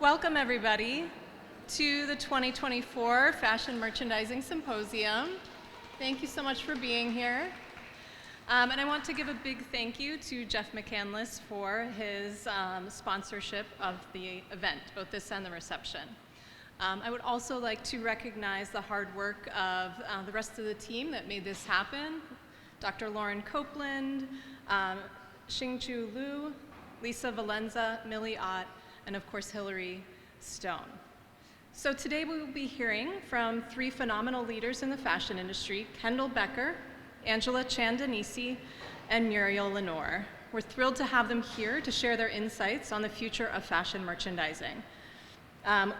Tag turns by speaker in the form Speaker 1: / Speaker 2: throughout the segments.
Speaker 1: Welcome everybody to the 2024 Fashion Merchandising Symposium. Thank you so much for being here. And I want to give a big thank you to Jeff McCandless for his sponsorship of the event, both this and the reception. I would also like to recognize the hard work of the rest of the team that made this happen. Dr. Lauren Copeland, Xingju Liu, Lisa Valenza, Millie Ott, and of course Hillary Stone. So today we will be hearing from three phenomenal leaders in the fashion industry, Kendall Becker, Angela Chandanisi, and Muriel Lenore. We're thrilled to have them here to share their insights on the future of fashion merchandising.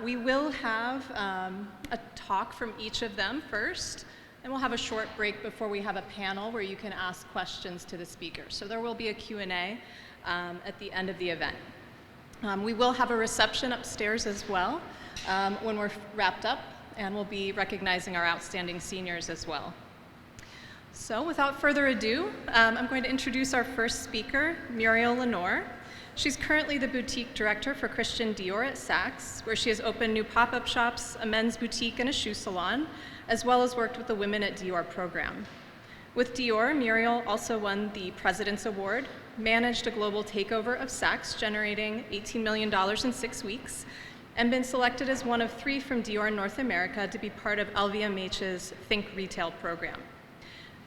Speaker 1: We will have a talk from each of them first, and we'll have a short break before we have a panel where you can ask questions to the speakers. So there will be a Q&A at the end of the event. We will have a reception upstairs as well when we're wrapped up, and we'll be recognizing our outstanding seniors as well. So without further ado, I'm going to introduce our first speaker, Muriel Lenore. She's currently the boutique director for Christian Dior at Saks, where she has opened new pop-up shops, a men's boutique, and a shoe salon, as well as worked with the Women at Dior program. With Dior, Muriel also won the President's Award, managed a global takeover of Saks, generating $18 million in 6 weeks, and been selected as one of 3 from Dior North America to be part of LVMH's Think Retail program.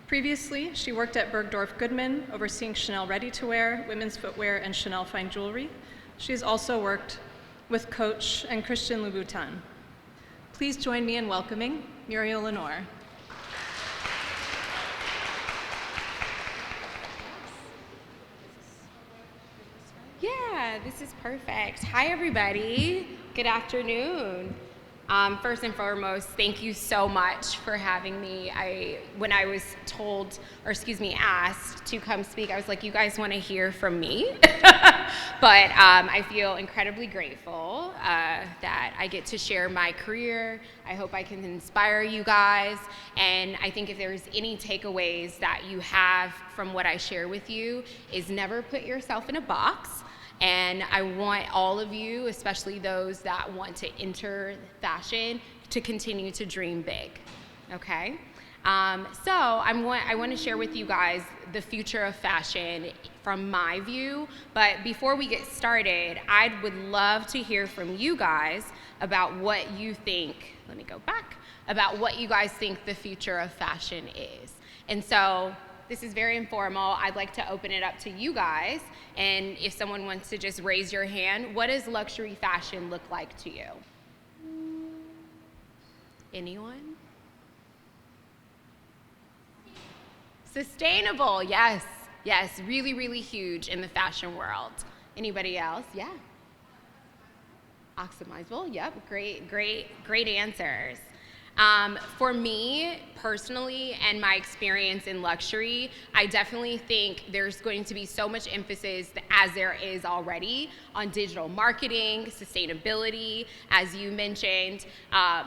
Speaker 1: Previously, she worked at Bergdorf Goodman, overseeing Chanel ready-to-wear, women's footwear, and Chanel fine jewelry. She has also worked with Coach and Christian Louboutin. Please join me in welcoming Muriel Lenore.
Speaker 2: Yeah, this is perfect. Hi, everybody. Good afternoon. First and foremost, thank you so much for having me. When I was asked to come speak, I was like, you guys want to hear from me? But I feel incredibly grateful that I get to share my career. I hope I can inspire you guys. And I think if there's any takeaways that you have from what I share with you is never put yourself in a box. And I want all of you, especially those that want to enter fashion, to continue to dream big, okay? So I want to share with you guys the future of fashion from my view, but before we get started, I would love to hear from you guys about what you think, about what you guys think the future of fashion is. And so, this is very informal. I'd like to open it up to you guys. And if someone wants to just raise your hand, what does luxury fashion look like to you? Anyone? Sustainable, yes. Yes, really, really huge in the fashion world. Anybody else? Yeah. Optimizable, yep, great answers. For me, personally, and my experience in luxury, I definitely think there's going to be so much emphasis, as there is already, on digital marketing, sustainability, as you mentioned,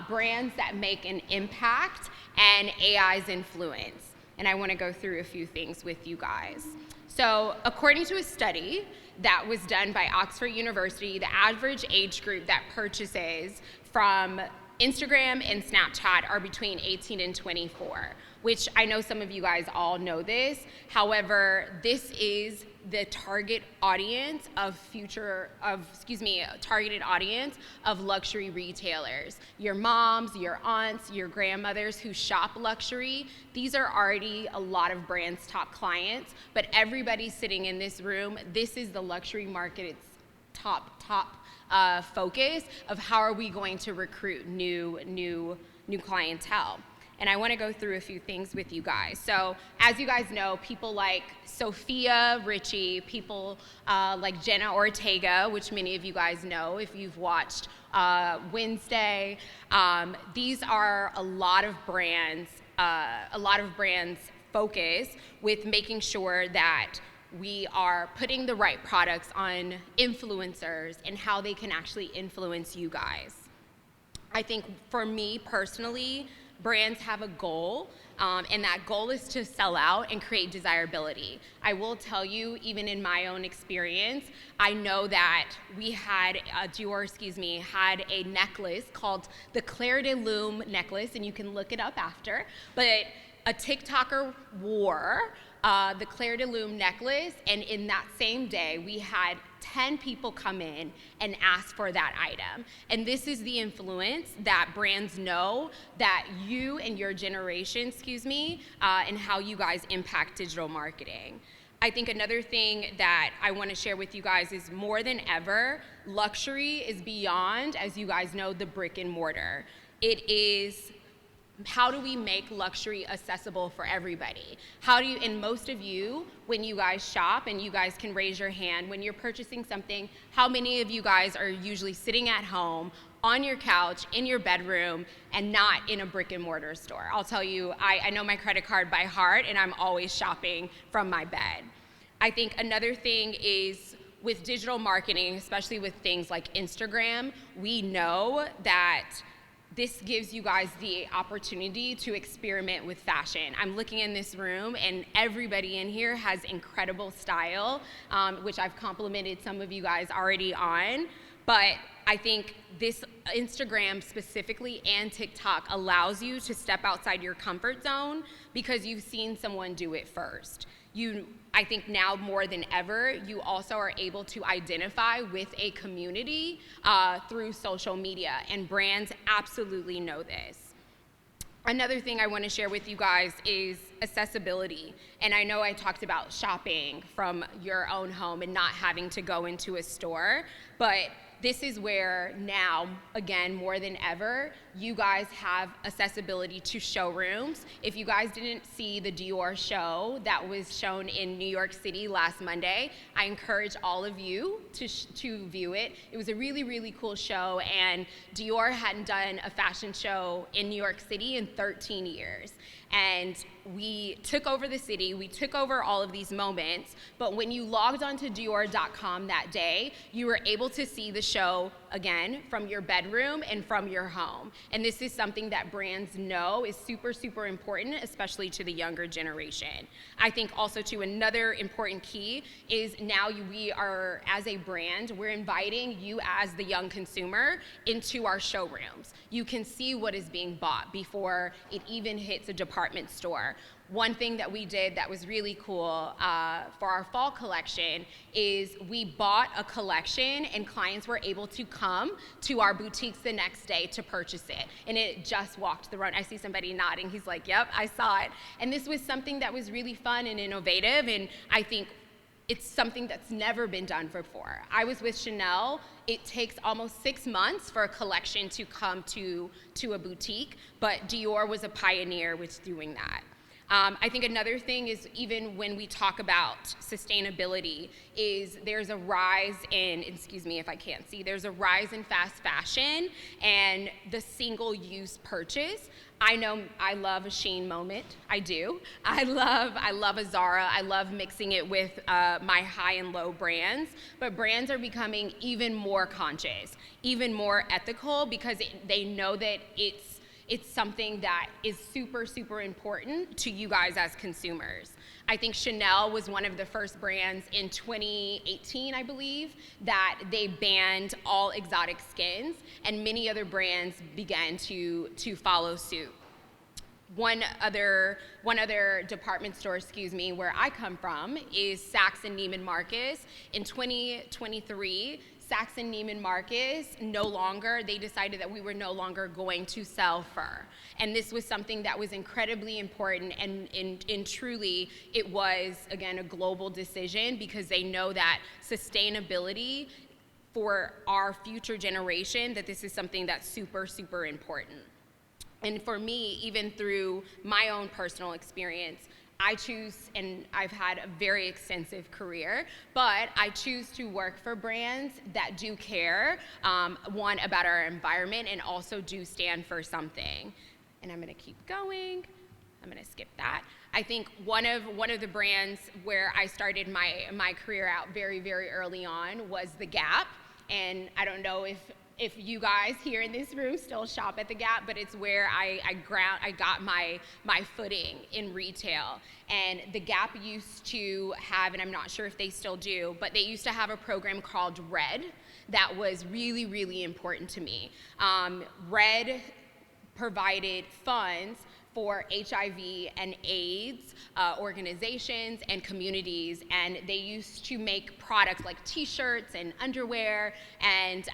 Speaker 2: brands that make an impact, and AI's influence. And I want to go through a few things with you guys. So, according to a study that was done by Oxford University, the average age group that purchases from Instagram and Snapchat are between 18 and 24, which I know some of you guys all know this. However, this is the target audience of targeted audience of luxury retailers. Your moms, your aunts, your grandmothers who shop luxury, these are already a lot of brands' top clients, but everybody sitting in this room, this is the luxury market's top focus of how are we going to recruit new clientele. And I want to go through a few things with you guys. So as you guys know, people like Sophia Richie, people like Jenna Ortega, which many of you guys know if you've watched Wednesday. These are a lot of brands focus with making sure that we are putting the right products on influencers and how they can actually influence you guys. I think for me personally, brands have a goal, and that goal is to sell out and create desirability. I will tell you, even in my own experience, I know that Dior, had a necklace called the Claire de Lune necklace, and you can look it up after, but a TikToker wore the Claire de Lune necklace, and in that same day, we had 10 people come in and ask for that item. And this is the influence that brands know that you and your generation, and how you guys impact digital marketing. I think another thing that I want to share with you guys is more than ever, luxury is beyond, as you guys know, the brick and mortar. It is, how do we make luxury accessible for everybody? And most of you, when you guys shop, and you guys can raise your hand, when you're purchasing something, how many of you guys are usually sitting at home, on your couch, in your bedroom, and not in a brick and mortar store? I'll tell you, I know my credit card by heart, and I'm always shopping from my bed. I think another thing is, with digital marketing, especially with things like Instagram, we know that this gives you guys the opportunity to experiment with fashion. I'm looking in this room, and everybody in here has incredible style, which I've complimented some of you guys already on. But I think this Instagram specifically and TikTok allows you to step outside your comfort zone because you've seen someone do it first. I think now more than ever, you also are able to identify with a community through social media, and brands absolutely know this. Another thing I want to share with you guys is accessibility. And I know I talked about shopping from your own home and not having to go into a store, but this is where now, again, more than ever, you guys have accessibility to showrooms. If you guys didn't see the Dior show that was shown in New York City last Monday, I encourage all of you to view it. It was a really, really cool show, and Dior hadn't done a fashion show in New York City in 13 years. And we took over the city, we took over all of these moments, but when you logged onto Dior.com that day, you were able to see the show, again, from your bedroom and from your home. And this is something that brands know is super, super important, especially to the younger generation. I think also, too, another important key is now we are, as a brand, we're inviting you as the young consumer into our showrooms. You can see what is being bought before it even hits a department store. One thing that we did that was really cool for our fall collection is we bought a collection, and clients were able to come to our boutiques the next day to purchase it. And it just walked the run. I see somebody nodding. He's like, yep, I saw it. And this was something that was really fun and innovative, and I think it's something that's never been done before. I was with Chanel. It takes almost 6 months for a collection to come to a boutique, but Dior was a pioneer with doing that. I think another thing is, even when we talk about sustainability, is there's a rise in, there's a rise in fast fashion and the single-use purchase. I know I love a Shein moment, I do. I love a Zara, I love mixing it with my high and low brands, but brands are becoming even more conscious, even more ethical, because they know that it's something that is super, super important to you guys as consumers. I think Chanel was one of the first brands in 2018, I believe, that they banned all exotic skins, and many other brands began to follow suit. One other department store, where I come from is Saks and Neiman Marcus. In 2023, Saks and Neiman Marcus they decided that we were no longer going to sell fur. And this was something that was incredibly important, and truly it was, again, a global decision, because they know that sustainability for our future generation, that this is something that's super, super important. And for me, even through my own personal experience, I choose, and I've had a very extensive career, but I choose to work for brands that do care, one, about our environment, and also do stand for something. And I'm gonna keep going. I'm gonna skip that. I think one of the brands where I started my career out very, very early on was The Gap. And I don't know if if you guys here in this room still shop at the Gap, but it's where I got my footing in retail. And the Gap used to have, and I'm not sure if they still do, but they used to have a program called Red that was really, really important to me. Red provided funds for HIV and AIDS organizations and communities, and they used to make products like t-shirts and underwear and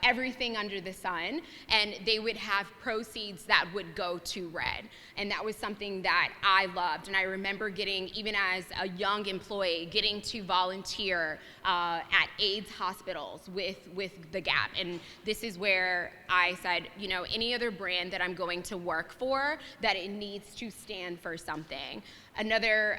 Speaker 2: everything under the sun, and they would have proceeds that would go to Red. And that was something that I loved, and I remember getting, even as a young employee, getting to volunteer at AIDS hospitals with the Gap. And this is where I said, you know, any other brand that I'm going to work for, that it needs to stand for something. Another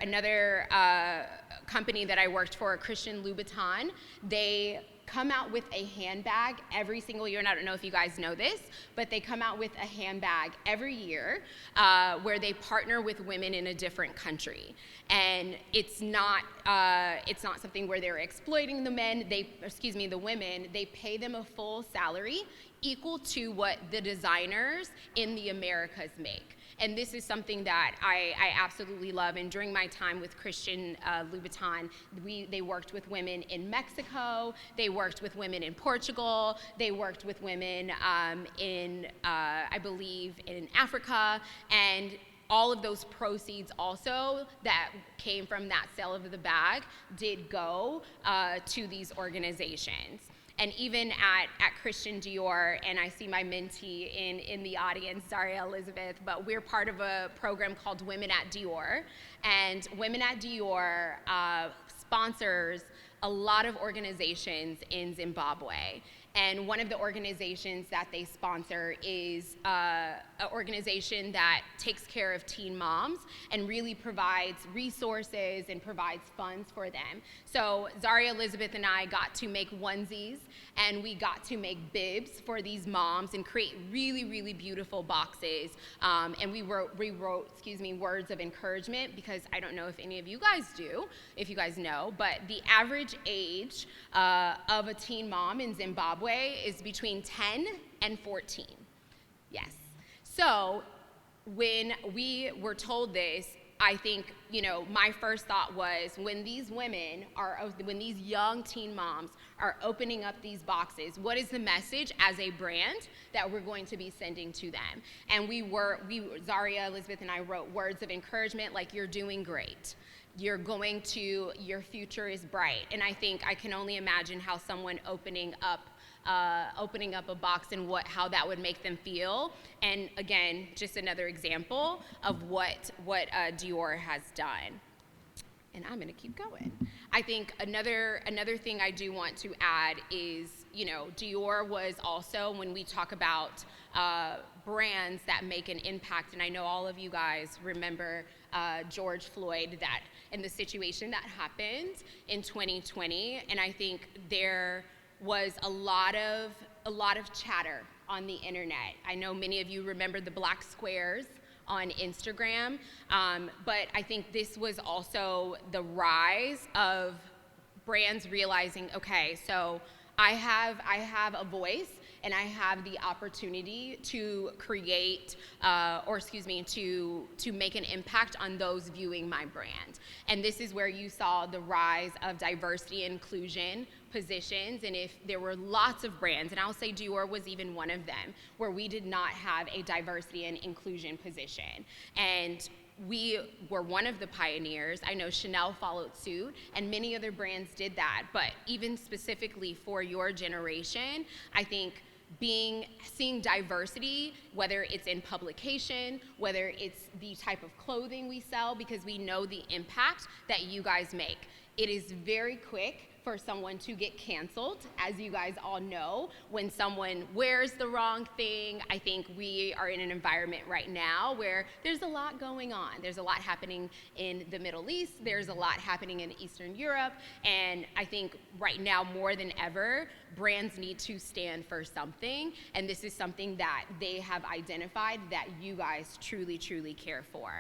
Speaker 2: company that I worked for, Christian Louboutin, they come out with a handbag every single year, and I don't know if you guys know this, but they come out with a handbag every year where they partner with women in a different country. And it's not something where they're exploiting the women. They pay them a full salary equal to what the designers in the Americas make. And this is something that I absolutely love. And during my time with Christian Louboutin, they worked with women in Mexico, they worked with women in Portugal, they worked with women I believe, in Africa, and all of those proceeds also that came from that sale of the bag did go to these organizations. And even at Christian Dior, and I see my mentee in the audience, Zaria Elizabeth, but we're part of a program called Women at Dior. And Women at Dior sponsors a lot of organizations in Zimbabwe. And one of the organizations that they sponsor is an organization that takes care of teen moms and really provides resources and provides funds for them. So Zaria Elizabeth and I got to make onesies, and we got to make bibs for these moms and create really, really beautiful boxes. And we wrote words of encouragement, because I don't know if any of you guys do, if you guys know, but the average age of a teen mom in Zimbabwe is between 10 and 14. Yes. So when we were told this, I think, you know, my first thought was, when these young teen moms are opening up these boxes, what is the message as a brand that we're going to be sending to them? And Zaria, Elizabeth, and I wrote words of encouragement like, you're doing great. Your future is bright. And I think I can only imagine how someone opening up a box and how that would make them feel. And again, just another example of what Dior has done. And I'm gonna keep going. I think another thing I do want to add is, you know, Dior was also, when we talk about brands that make an impact, and I know all of you guys remember George Floyd, and the situation that happened in 2020, and I think there was a lot of chatter on the internet. I know many of you remember the black squares on Instagram, but I think this was also the rise of brands realizing, okay, so I have a voice, and I have the opportunity to create, to make an impact on those viewing my brand. And this is where you saw the rise of diversity and inclusion positions. And if there were lots of brands, and I'll say Dior was even one of them, where we did not have a diversity and inclusion position. And we were one of the pioneers. I know Chanel followed suit, and many other brands did that. But even specifically for your generation, I think seeing diversity, whether it's in publication, whether it's the type of clothing we sell, because we know the impact that you guys make. It is very quick for someone to get canceled, as you guys all know, when someone wears the wrong thing. I think we are in an environment right now where there's a lot going on. There's a lot happening in the Middle East, there's a lot happening in Eastern Europe, and I think right now more than ever, brands need to stand for something, and this is something that they have identified that you guys truly, truly care for.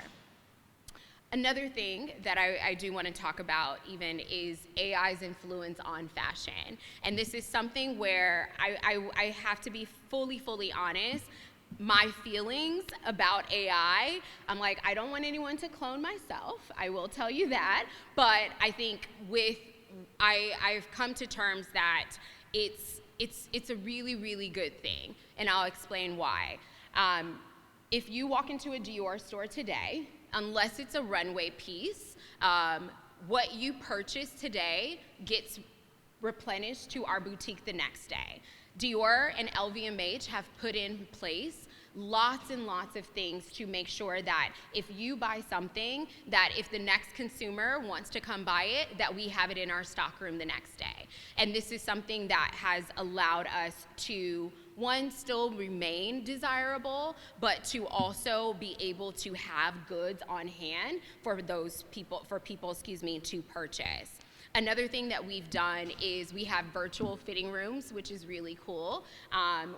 Speaker 2: Another thing that I do want to talk about even is AI's influence on fashion. And this is something where I have to be fully honest. My feelings about AI, I'm like, I don't want anyone to clone myself. I will tell you that. But I think I've come to terms that it's a really good thing. And I'll explain why. If you walk into a Dior store today, unless it's a runway piece, what you purchase today gets replenished to our boutique the next day. Dior and LVMH have put in place lots and lots of things to make sure that if you buy something, that if the next consumer wants to come buy it, that we have it in our stockroom the next day. And this is something that has allowed us to, one, still remain desirable, but to also be able to have goods on hand for people to purchase. Another thing that we've done is we have virtual fitting rooms, which is really cool,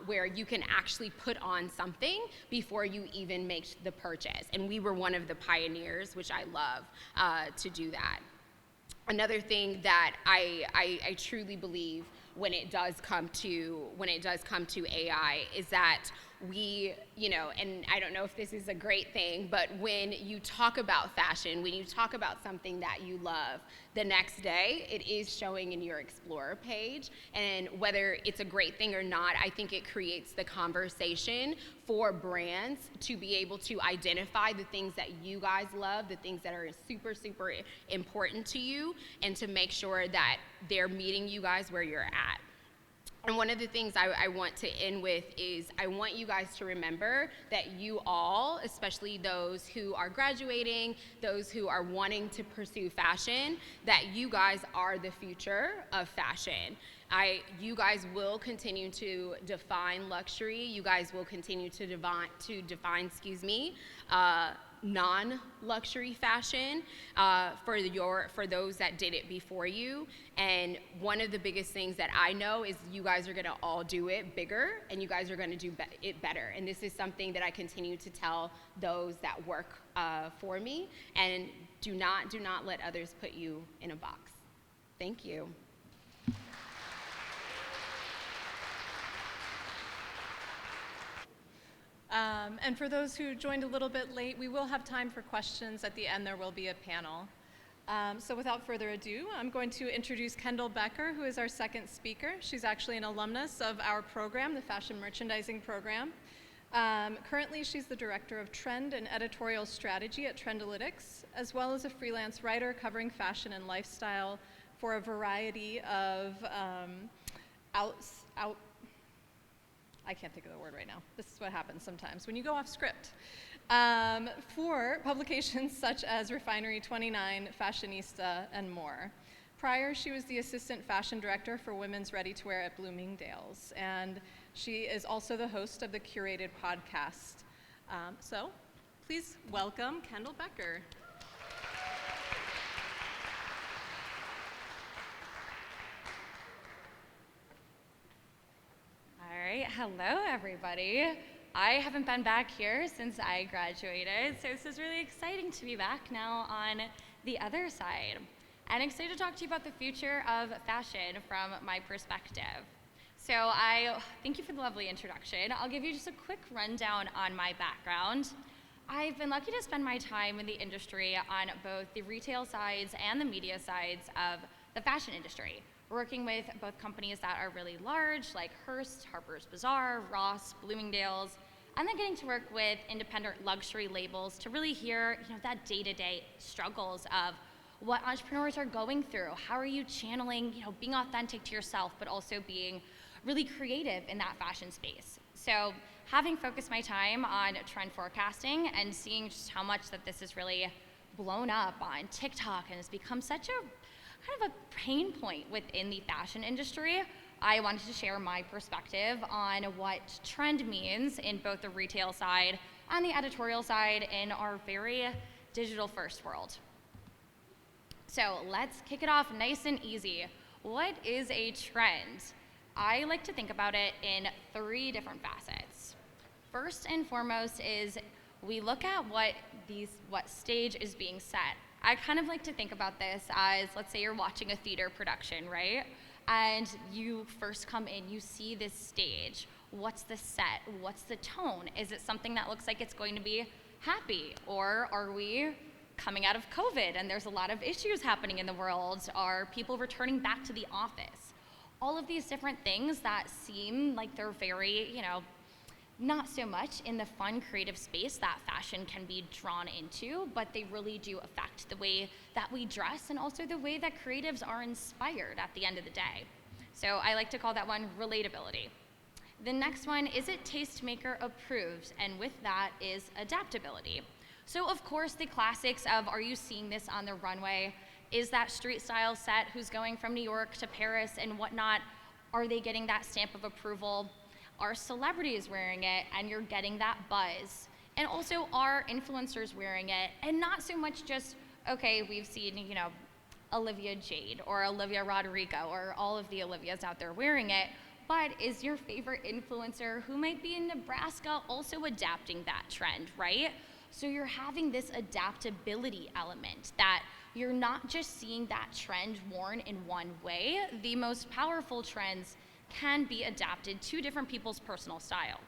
Speaker 2: where you can actually put on something before you even make the purchase. And we were one of the pioneers, which I love, to do that. Another thing that I truly believe when it does come to AI is that we, and I don't know if this is a great thing, but when you talk about fashion, when you talk about something that you love, the next day it is showing in your Explorer page. And whether it's a great thing or not, I think it creates the conversation for brands to be able to identify the things that you guys love, the things that are super important to you, and to make sure that they're meeting you guys where you're at. And one of the things I want to end with is I want you guys to remember that you all, especially those who are graduating, those who are wanting to pursue fashion, that you guys are the future of fashion. You guys will continue to define luxury. You guys will continue to define non-luxury fashion for those that did it before you. And one of the biggest things that I know is you guys are going to all do it bigger, and you guys are going to do it better. And this is something that I continue to tell those that work for me. And do not let others put you in a box. Thank you.
Speaker 1: And for those who joined a little bit late, we will have time for questions. At the end, there will be a panel. So without further ado, I'm going to introduce Kendall Becker, who is our second speaker. She's actually an alumnus of our program, the Fashion Merchandising Program. Currently, she's the Director of Trend and Editorial Strategy at Trendalytics, as well as a freelance writer covering fashion and lifestyle for a variety of I can't think of the word right now. This is what happens sometimes when you go off script. For publications such as Refinery 29, Fashionista, and more. Prior, she was the Assistant Fashion Director for Women's Ready-to-Wear at Bloomingdale's, and she is also the host of the Curated podcast. So please welcome Kendall Becker.
Speaker 3: All right, hello everybody. I haven't been back here since I graduated, so this is really exciting to be back now on the other side. And excited to talk to you about the future of fashion from my perspective. So I thank you for the lovely introduction. I'll give you just a quick rundown on my background. I've been lucky to spend my time in the industry on both the retail sides and the media sides of the fashion industry, working with both companies that are really large, like Hearst, Harper's Bazaar, Ross, Bloomingdale's, and then getting to work with independent luxury labels to really hear, that day-to-day struggles of what entrepreneurs are going through. How are you channeling, being authentic to yourself, but also being really creative in that fashion space? So having focused my time on trend forecasting and seeing just how much that this is really blown up on TikTok and has become such a kind of a pain point within the fashion industry, I wanted to share my perspective on what trend means in both the retail side and the editorial side in our very digital first world. So let's kick it off nice and easy. What is a trend? I like to think about it in 3 different facets. First and foremost is we look at what stage is being set. I kind of like to think about this as, let's say you're watching a theater production, right? And you first come in, you see this stage. What's the set? What's the tone? Is it something that looks like it's going to be happy? Or are we coming out of COVID and there's a lot of issues happening in the world? Are people returning back to the office? All of these different things that seem like they're very, not so much in the fun, creative space that fashion can be drawn into, but they really do affect the way that we dress and also the way that creatives are inspired at the end of the day. So I like to call that one relatability. The next one, is it tastemaker approved? And with that is adaptability. So of course the classics of, are you seeing this on the runway? Is that street style set who's going from New York to Paris and whatnot? Are they getting that stamp of approval? Are celebrities wearing it and you're getting that buzz? And also, are influencers wearing it? And not so much just, okay, we've seen, Olivia Jade or Olivia Rodrigo or all of the Olivias out there wearing it, but is your favorite influencer who might be in Nebraska also adapting that trend, right? So you're having this adaptability element that you're not just seeing that trend worn in one way. The most powerful trends can be adapted to different people's personal style.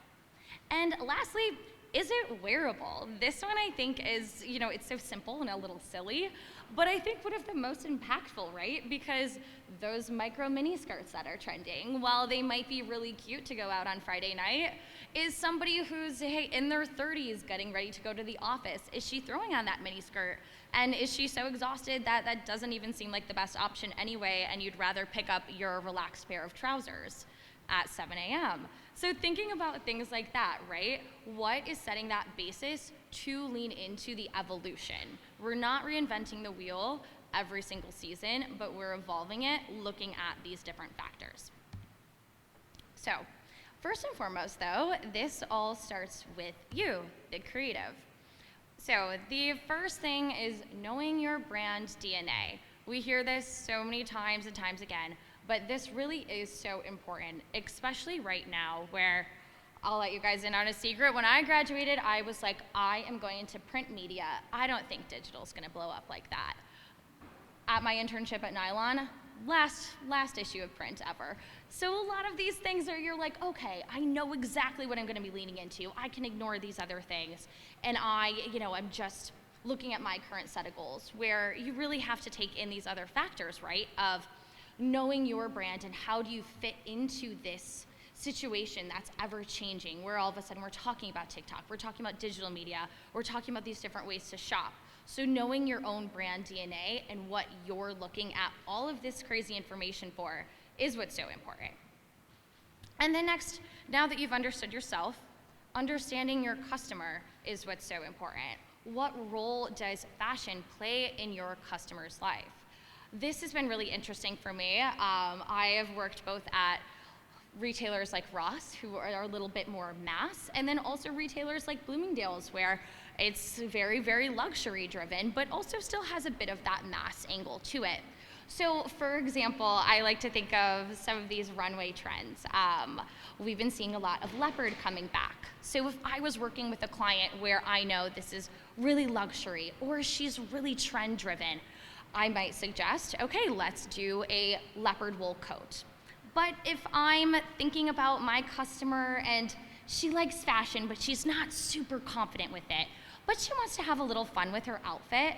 Speaker 3: And lastly, is it wearable? This one I think is, it's so simple and a little silly, but I think one of the most impactful, right? Because those micro mini skirts that are trending, while they might be really cute to go out on Friday night, is somebody who's, in their 30s getting ready to go to the office, is she throwing on that mini skirt? And is she so exhausted that that doesn't even seem like the best option anyway, and you'd rather pick up your relaxed pair of trousers at 7 a.m.? So thinking about things like that, right? What is setting that basis to lean into the evolution? We're not reinventing the wheel every single season, but we're evolving it, looking at these different factors. So first and foremost though, this all starts with you, the creative. So the first thing is knowing your brand DNA. We hear this so many times and times again, but this really is so important, especially right now where, I'll let you guys in on a secret, when I graduated, I was like, I am going into print media. I don't think digital's gonna blow up like that. At my internship at Nylon, last issue of print ever. So a lot of these things are, you're like, okay, I know exactly what I'm gonna be leaning into. I can ignore these other things. And I'm just looking at my current set of goals, where you really have to take in these other factors, right? Of knowing your brand and how do you fit into this situation that's ever changing, where all of a sudden we're talking about TikTok, we're talking about digital media, we're talking about these different ways to shop. So knowing your own brand DNA and what you're looking at all of this crazy information for is what's so important. And then next, now that you've understood yourself, understanding your customer is what's so important. What role does fashion play in your customer's life? This has been really interesting for me. I have worked both at retailers like Ross, who are a little bit more mass, and then also retailers like Bloomingdale's, where it's very, very luxury driven, but also still has a bit of that mass angle to it. So for example, I like to think of some of these runway trends. We've been seeing a lot of leopard coming back. So if I was working with a client where I know this is really luxury or she's really trend driven, I might suggest, okay, let's do a leopard wool coat. But if I'm thinking about my customer and she likes fashion, but she's not super confident with it, but she wants to have a little fun with her outfit,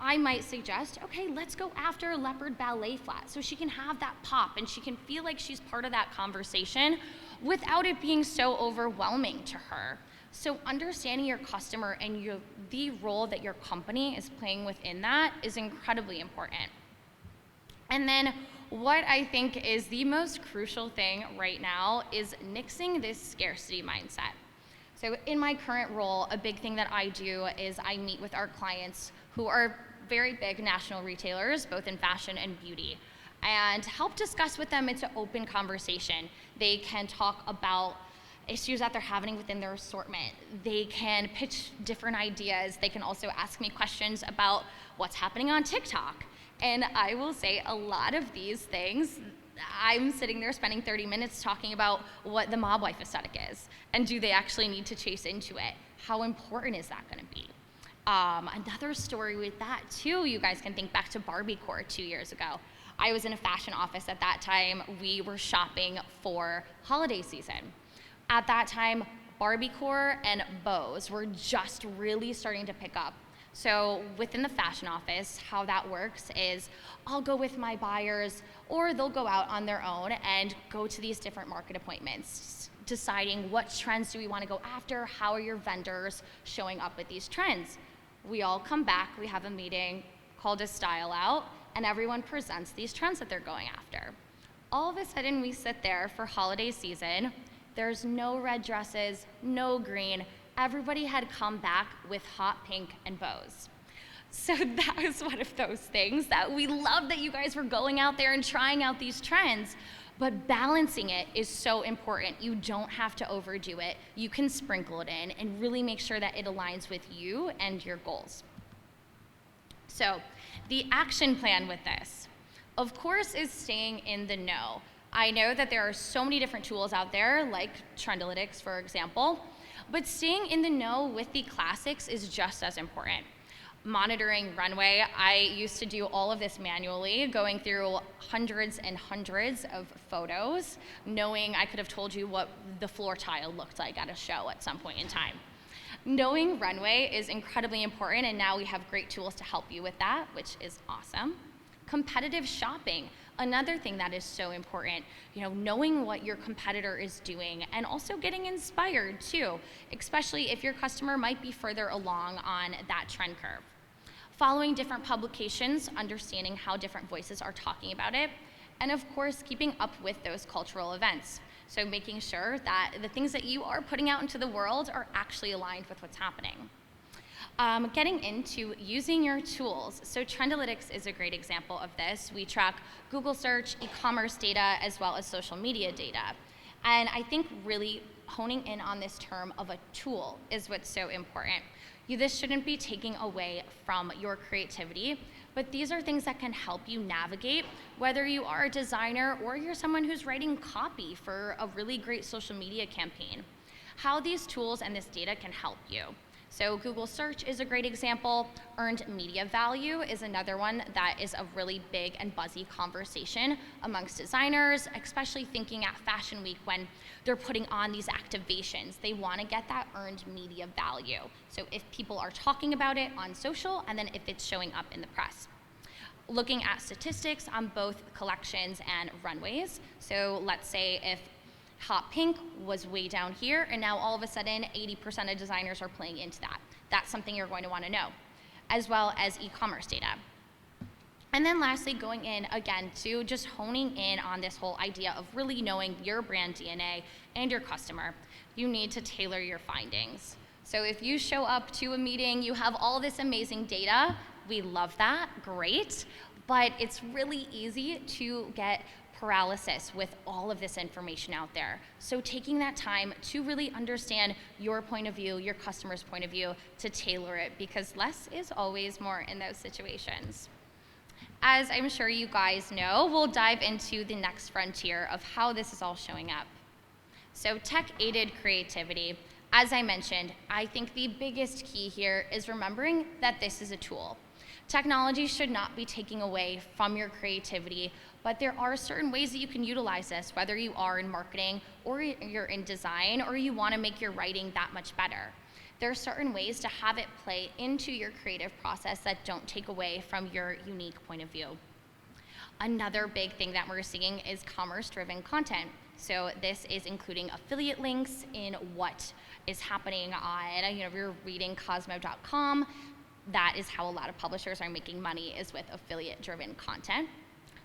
Speaker 3: I might suggest, okay, let's go after a leopard ballet flat so she can have that pop and she can feel like she's part of that conversation without it being so overwhelming to her. So understanding your customer and the role that your company is playing within that is incredibly important. And then what I think is the most crucial thing right now is nixing this scarcity mindset. So in my current role, a big thing that I do is I meet with our clients who are very big national retailers, both in fashion and beauty, and help discuss with them. It's an open conversation. They can talk about issues that they're having within their assortment. They can pitch different ideas. They can also ask me questions about what's happening on TikTok. And I will say a lot of these things, I'm sitting there spending 30 minutes talking about what the mob wife aesthetic is, and do they actually need to chase into it? How important is that going to be? Another story with that too, you guys can think back to Barbiecore 2 years ago. I was in a fashion office at that time. We were shopping for holiday season. At that time, Barbiecore and bows were just really starting to pick up. So within the fashion office, how that works is I'll go with my buyers, or they'll go out on their own and go to these different market appointments, deciding what trends do we want to go after, how are your vendors showing up with these trends. We all come back, we have a meeting called a style out, and everyone presents these trends that they're going after. All of a sudden, we sit there for holiday season. There's no red dresses, no green. Everybody had come back with hot pink and bows. So that was one of those things that we loved, that you guys were going out there and trying out these trends, but balancing it is so important. You don't have to overdo it. You can sprinkle it in and really make sure that it aligns with you and your goals. So the action plan with this, of course, is staying in the know. I know that there are so many different tools out there, like Trendalytics, for example, but staying in the know with the classics is just as important. Monitoring runway, I used to do all of this manually, going through hundreds and hundreds of photos, knowing I could have told you what the floor tile looked like at a show at some point in time. Knowing runway is incredibly important, and now we have great tools to help you with that, which is awesome. Competitive shopping, another thing that is so important, knowing what your competitor is doing and also getting inspired too, especially if your customer might be further along on that trend curve. Following different publications, understanding how different voices are talking about it, and of course, keeping up with those cultural events. So making sure that the things that you are putting out into the world are actually aligned with what's happening. Getting into using your tools. So Trendalytics is a great example of this. We track Google search, e-commerce data, as well as social media data. And I think really honing in on this term of a tool is what's so important. This shouldn't be taking away from your creativity, but these are things that can help you navigate, whether you are a designer or you're someone who's writing copy for a really great social media campaign. How these tools and this data can help you. So Google search is a great example. Earned media value is another one that is a really big and buzzy conversation amongst designers, especially thinking at Fashion Week when they're putting on these activations. They want to get that earned media value. So if people are talking about it on social, and then if it's showing up in the press. Looking at statistics on both collections and runways. So let's say if hot pink was way down here, and now all of a sudden 80% of designers are playing into that. That's something you're going to want to know, as well as e-commerce data. And then lastly, going in again to just honing in on this whole idea of really knowing your brand DNA and your customer. You need to tailor your findings. So if you show up to a meeting, you have all this amazing data, we love that, great, but it's really easy to get paralysis with all of this information out there. So taking that time to really understand your point of view, your customer's point of view, to tailor it, because less is always more in those situations. As I'm sure you guys know, we'll dive into the next frontier of how this is all showing up. So tech-aided creativity. As I mentioned, I think the biggest key here is remembering that this is a tool. Technology should not be taking away from your creativity, but there are certain ways that you can utilize this, whether you are in marketing or you're in design or you want to make your writing that much better. There are certain ways to have it play into your creative process that don't take away from your unique point of view. Another big thing that we're seeing is commerce-driven content. So this is including affiliate links in what is happening on, if you're reading Cosmo.com, that is how a lot of publishers are making money, is with affiliate-driven content.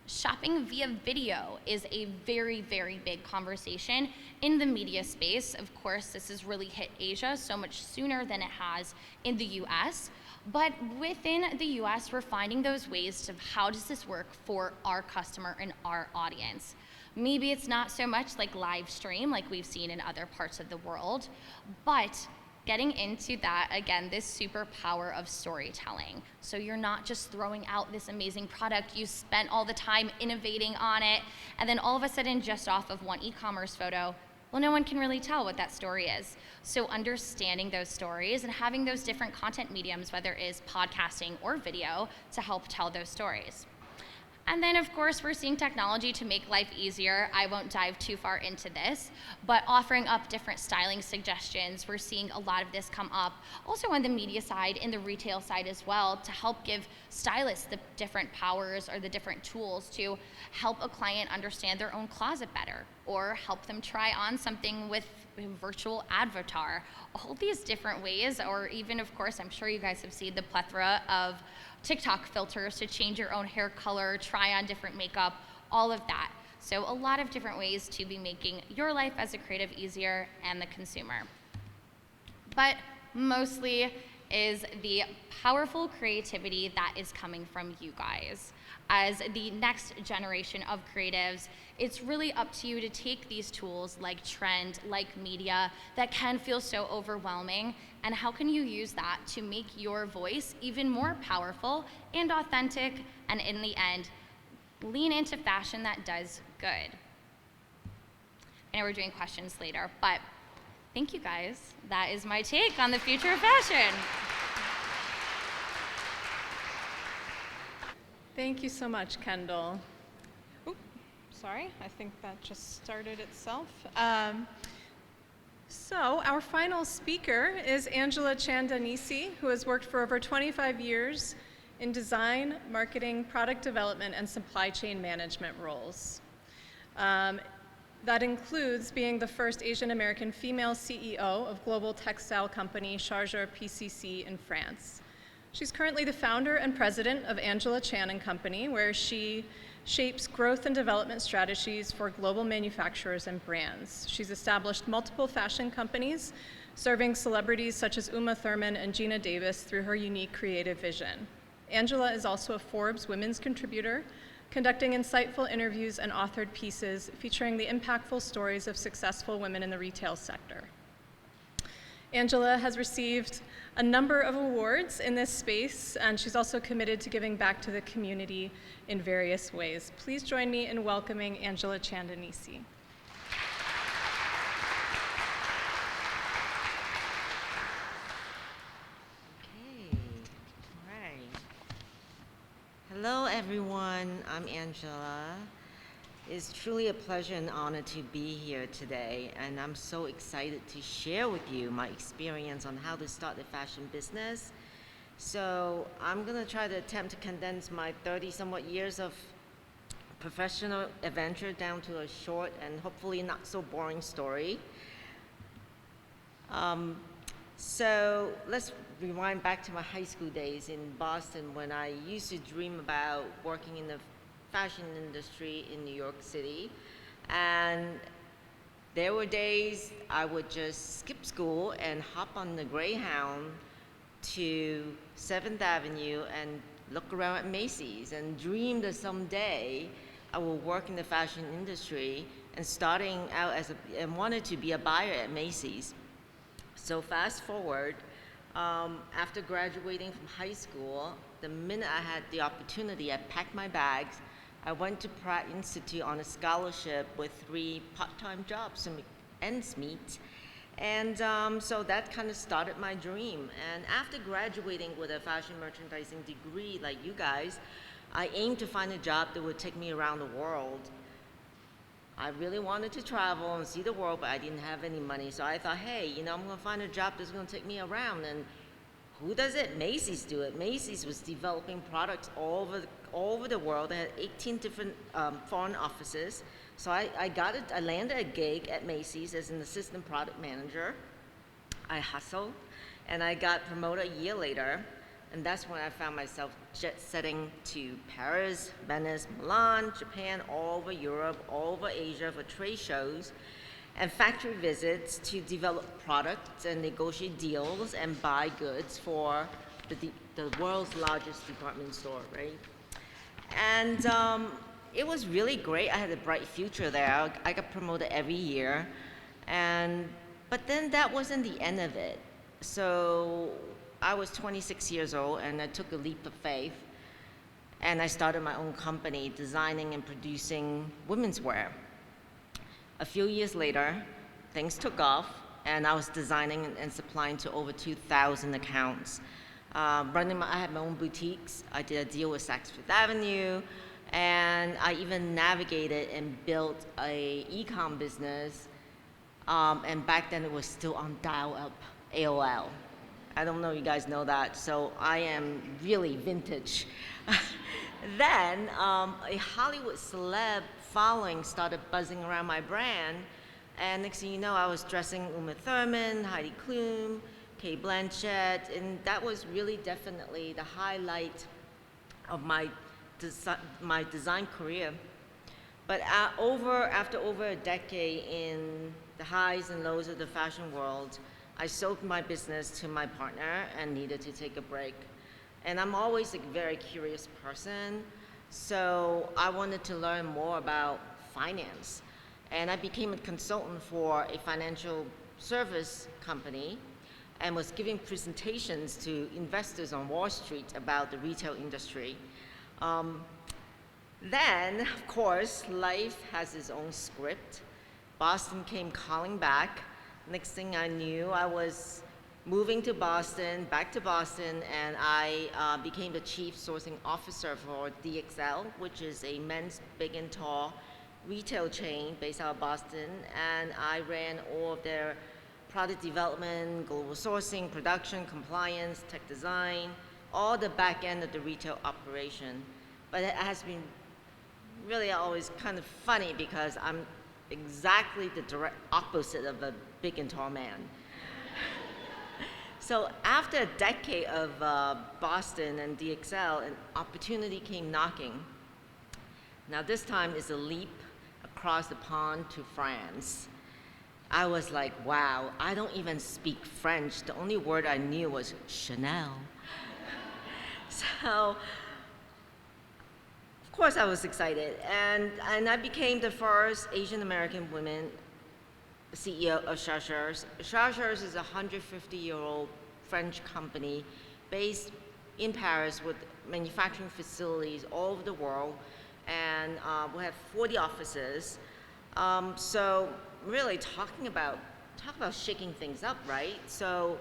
Speaker 3: Shopping via video is a very, very big conversation in the media space. Of course, this has really hit Asia so much sooner than it has in the US. But within the US, we're finding those ways to how does this work for our customer and our audience. Maybe it's not so much like live stream like we've seen in other parts of the world, but getting into that, again, this superpower of storytelling. So you're not just throwing out this amazing product, you spent all the time innovating on it, and then all of a sudden, just off of one e-commerce photo, well, no one can really tell what that story is. So understanding those stories and having those different content mediums, whether it is podcasting or video, to help tell those stories. And then, of course, we're seeing technology to make life easier. I won't dive too far into this, but offering up different styling suggestions. We're seeing a lot of this come up also on the media side, in the retail side as well, to help give stylists the different powers or the different tools to help a client understand their own closet better, or help them try on something with a virtual avatar. All these different ways, or even, of course, I'm sure you guys have seen the plethora of TikTok filters to change your own hair color, try on different makeup, all of that. So a lot of different ways to be making your life as a creative easier and the consumer. But mostly is the powerful creativity that is coming from you guys. As the next generation of creatives, it's really up to you to take these tools like trend, like media, that can feel so overwhelming, and how can you use that to make your voice even more powerful and authentic, and in the end, lean into fashion that does good. I know we're doing questions later, but thank you guys. That is my take on the future of fashion.
Speaker 1: Thank you so much, Kendall. Oop, sorry, I think that just started itself. So our final speaker is Angela Chandanisi, who has worked for over 25 years in design, marketing, product development, and supply chain management roles. That includes being the first Asian American female CEO of global textile company Chargeur PCC in France. She's currently the founder and president of Angela Chan & Company, where she shapes growth and development strategies for global manufacturers and brands. She's established multiple fashion companies, serving celebrities such as Uma Thurman and Gina Davis through her unique creative vision. Angela is also a Forbes Women's contributor, conducting insightful interviews and authored pieces featuring the impactful stories of successful women in the retail sector. Angela has received a number of awards in this space, and she's also committed to giving back to the community in various ways. Please join me in welcoming Angela Chandanisi.
Speaker 4: Okay, all right. Hello, everyone. I'm Angela. It's truly a pleasure and honor to be here today, and I'm so excited to share with you my experience on how to start a fashion business. So I'm gonna try to attempt to condense my 30-somewhat years of professional adventure down to a short and hopefully not so boring story. So let's rewind back to my high school days in Boston, when I used to dream about working in the fashion industry in New York City. And there were days I would just skip school and hop on the Greyhound to 7th Avenue and look around at Macy's and dream that someday I will work in the fashion industry, and starting out and wanted to be a buyer at Macy's. So fast forward, after graduating from high school, the minute I had the opportunity, I packed my bags. I went to Pratt Institute on a scholarship with 3 part-time jobs to make ends meet. And so that kind of started my dream. And after graduating with a fashion merchandising degree like you guys, I aimed to find a job that would take me around the world. I really wanted to travel and see the world, but I didn't have any money. So I thought, hey, I'm gonna find a job that's gonna take me around. And who does it? Macy's do it. Macy's was developing products all over the world. They had 18 different foreign offices. So I landed a gig at Macy's as an assistant product manager. I hustled, and I got promoted a year later. And that's when I found myself jet-setting to Paris, Venice, Milan, Japan, all over Europe, all over Asia for trade shows and factory visits to develop products and negotiate deals and buy goods for the world's largest department store, right? And it was really great. I had a bright future there. I got promoted every year. But then that wasn't the end of it. So I was 26 years old, and I took a leap of faith, and I started my own company designing and producing women's wear. A few years later, things took off, and I was designing and supplying to over 2,000 accounts. I had my own boutiques. I did a deal with Saks Fifth Avenue, and I even navigated and built a e-com business. And back then it was still on dial-up AOL. I don't know if you guys know that, so I am really vintage. Then a Hollywood celeb following started buzzing around my brand, and next thing you know, I was dressing Uma Thurman, Heidi Klum, Kate Blanchett, and that was really definitely the highlight of my design career. But after over a decade in the highs and lows of the fashion world, I sold my business to my partner and needed to take a break. And I'm always a very curious person, so I wanted to learn more about finance. And I became a consultant for a financial service company and was giving presentations to investors on Wall Street about the retail industry. Then, of course, life has its own script. Boston came calling back. Next thing I knew, I was moving to Boston, back to Boston, and I became the chief sourcing officer for DXL, which is a men's big and tall retail chain based out of Boston. And I ran all of their product development, global sourcing, production, compliance, tech design, all the back end of the retail operation. But it has been really always kind of funny because I'm exactly the direct opposite of a big and tall man. So after a decade of Boston and DXL, an opportunity came knocking. Now this time is a leap across the pond to France. I was like, wow, I don't even speak French. The only word I knew was Chanel. So, of course I was excited. And I became the first Asian American woman CEO of Chercheurs. Chercheurs is a 150-year-old French company based in Paris with manufacturing facilities all over the world. And we have 40 offices. So really talk about shaking things up, right? So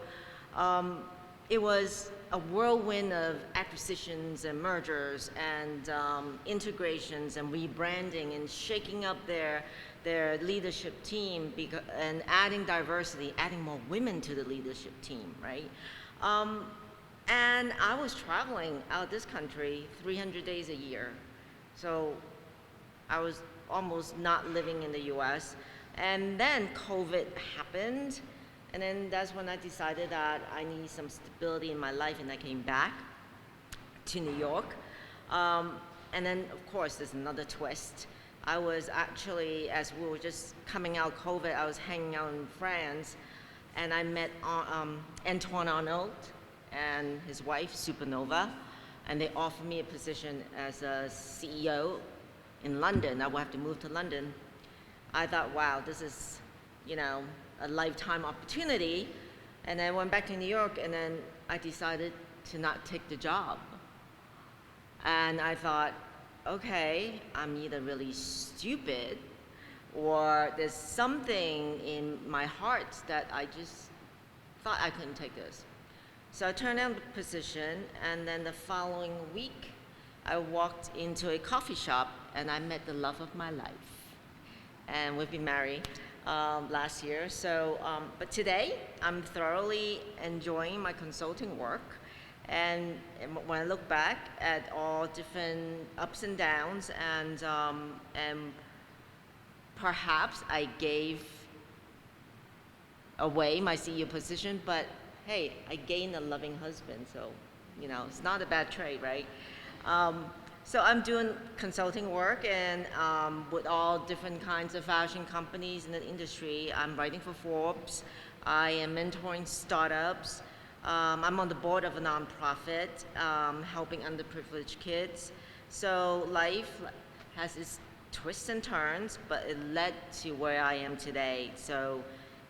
Speaker 4: it was a whirlwind of acquisitions and mergers and integrations and rebranding and shaking up their leadership team and adding diversity, adding more women to the leadership team, right? And I was traveling out of this country 300 days a year. So I was almost not living in the US. And then COVID happened. And then that's when I decided that I need some stability in my life, and I came back to New York. And then, of course, there's another twist. I was actually, as we were just coming out of COVID, I was hanging out in France, and I met Antoine Arnault and his wife, Supernova, and they offered me a position as a CEO in London. I would have to move to London. I thought, wow, this is, a lifetime opportunity. And then I went back to New York, and then I decided to not take the job. And I thought, okay, I'm either really stupid or there's something in my heart that I just thought I couldn't take this. So I turned down the position, and then the following week, I walked into a coffee shop and I met the love of my life. And we've been married last year. So, but today, I'm thoroughly enjoying my consulting work. And when I look back at all different ups and downs, and perhaps I gave away my CEO position, but hey, I gained a loving husband, so it's not a bad trade, right? So I'm doing consulting work and with all different kinds of fashion companies in the industry. I'm writing for Forbes. I am mentoring startups. I'm on the board of a nonprofit helping underprivileged kids. So life has its twists and turns, but it led to where I am today. So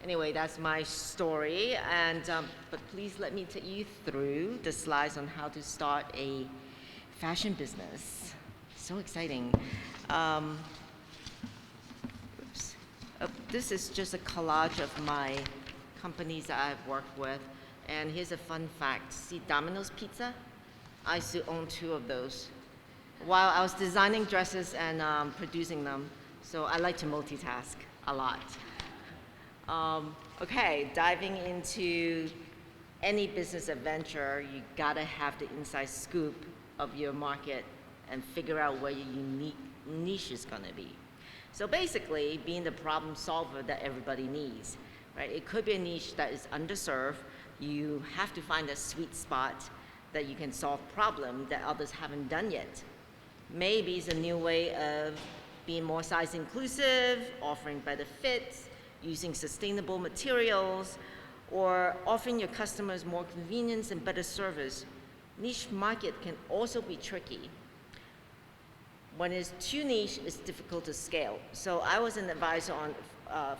Speaker 4: anyway, that's my story. And but please let me take you through the slides on how to start a fashion business. So exciting. Oops. This is just a collage of my companies that I've worked with. And here's a fun fact. See Domino's Pizza? I used to own 2 of those while I was designing dresses and producing them. So I like to multitask a lot. Okay, diving into any business adventure, you gotta have the inside scoop of your market and figure out where your unique niche is gonna be. So basically, being the problem solver that everybody needs, right? It could be a niche that is underserved. You have to find a sweet spot that you can solve problem that others haven't done yet. Maybe it's a new way of being more size inclusive, offering better fits, using sustainable materials, or offering your customers more convenience and better service. Niche market can also be tricky. When it's too niche, it's difficult to scale. So I was an advisor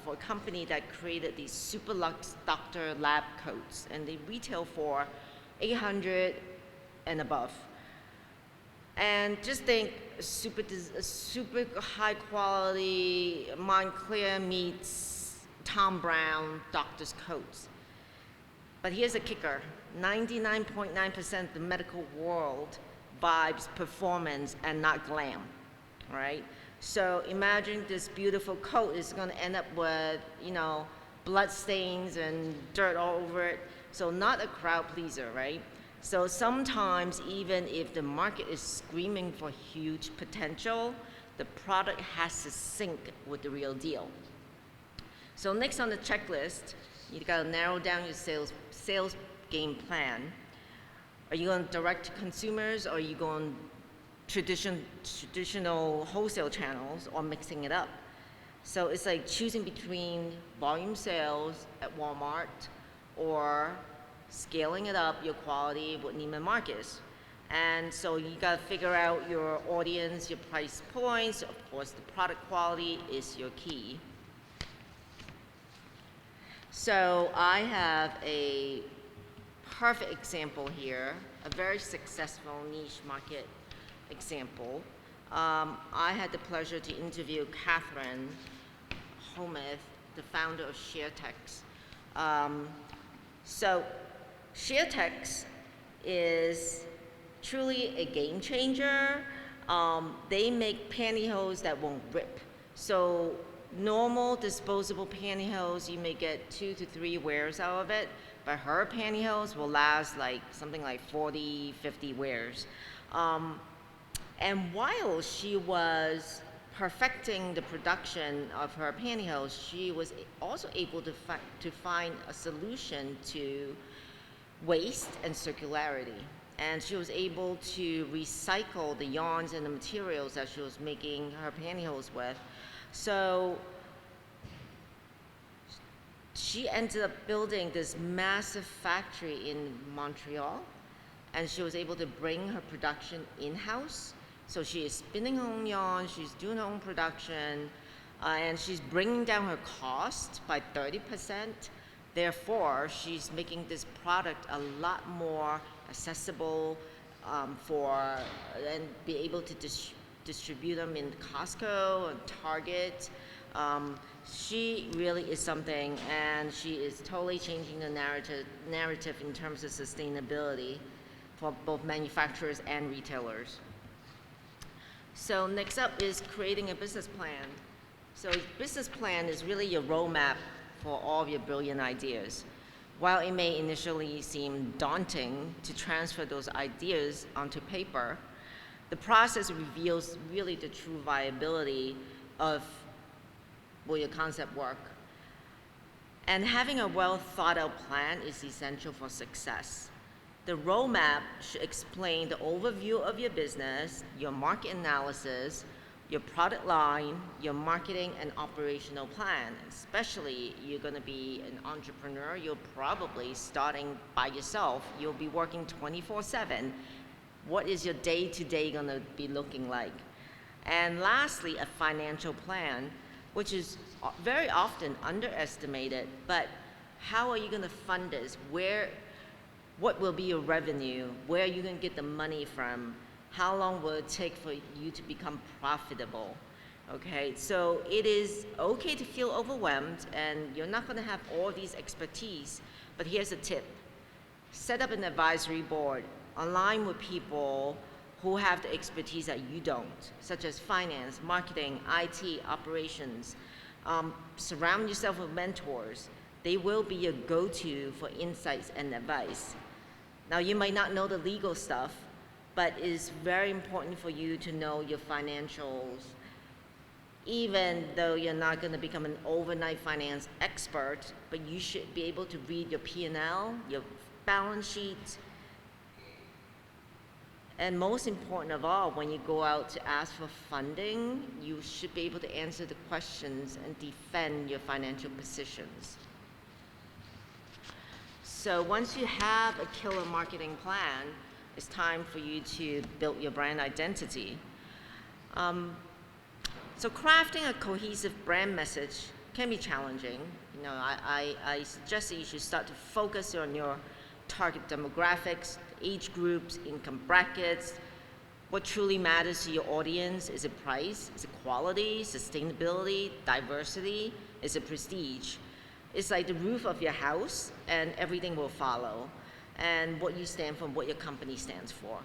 Speaker 4: for a company that created these super luxe doctor lab coats, and they retail for $800 and above. And just think a super high quality Montclair meets Tom Brown doctor's coats. But here's a kicker, 99.9% of the medical world vibes performance and not glam, right? So imagine this beautiful coat is gonna end up with, blood stains and dirt all over it. So not a crowd pleaser, right? So sometimes even if the market is screaming for huge potential, the product has to sync with the real deal. So next on the checklist, you gotta narrow down your sales game plan. Are you going direct to consumers, or are you going traditional wholesale channels, or mixing it up? So it's like choosing between volume sales at Walmart or scaling it up, your quality with Neiman Marcus. And so you gotta figure out your audience, your price points. Of course, the product quality is your key. So I have a perfect example here, a very successful niche market example. I had the pleasure to interview Catherine Hometh, the founder of ShareTex. So ShareTex is truly a game changer. They make pantyhose that won't rip. So normal disposable pantyhose, you may get 2 to 3 wears out of it, but her pantyhose will last like something like 40, 50 wears. And while she was perfecting the production of her pantyhose, she was also able to find a solution to waste and circularity. And she was able to recycle the yarns and the materials that she was making her pantyhose with. So she ended up building this massive factory in Montreal, and she was able to bring her production in-house. So she is spinning her own yarn, she's doing her own production, and she's bringing down her cost by 30%. Therefore, she's making this product a lot more accessible and be able to distribute them in Costco and Target. She really is something, and she is totally changing the narrative in terms of sustainability for both manufacturers and retailers. So next up is creating a business plan. So business plan is really your roadmap for all of your brilliant ideas. While it may initially seem daunting to transfer those ideas onto paper, the process reveals really the true viability of will your concept work. And having a well thought out plan is essential for success. The roadmap should explain the overview of your business, your market analysis, your product line, your marketing and operational plan. Especially, you're gonna be an entrepreneur, you're probably starting by yourself, you'll be working 24/7. What is your day-to-day gonna be looking like? And lastly, a financial plan, which is very often underestimated, but how are you gonna fund this? What will be your revenue? Where are you gonna get the money from? How long will it take for you to become profitable? Okay, so it is okay to feel overwhelmed, and you're not going to have all these expertise. But here's a tip: set up an advisory board, align with people who have the expertise that you don't, such as finance, marketing, IT, operations. Surround yourself with mentors. They will be your go-to for insights and advice. Now, you might not know the legal stuff, but it is very important for you to know your financials. Even though you're not going to become an overnight finance expert, but you should be able to read your P&L, your balance sheet, and most important of all, when you go out to ask for funding, you should be able to answer the questions and defend your financial positions. So once you have a killer marketing plan, it's time for you to build your brand identity. So crafting a cohesive brand message can be challenging. You know, I suggest that you should start to focus on your target demographics, age groups, income brackets. What truly matters to your audience? Is it price? Is it quality? Sustainability? Diversity? Is it prestige? It's like the roof of your house, and everything will follow. And what you stand for, what your company stands for.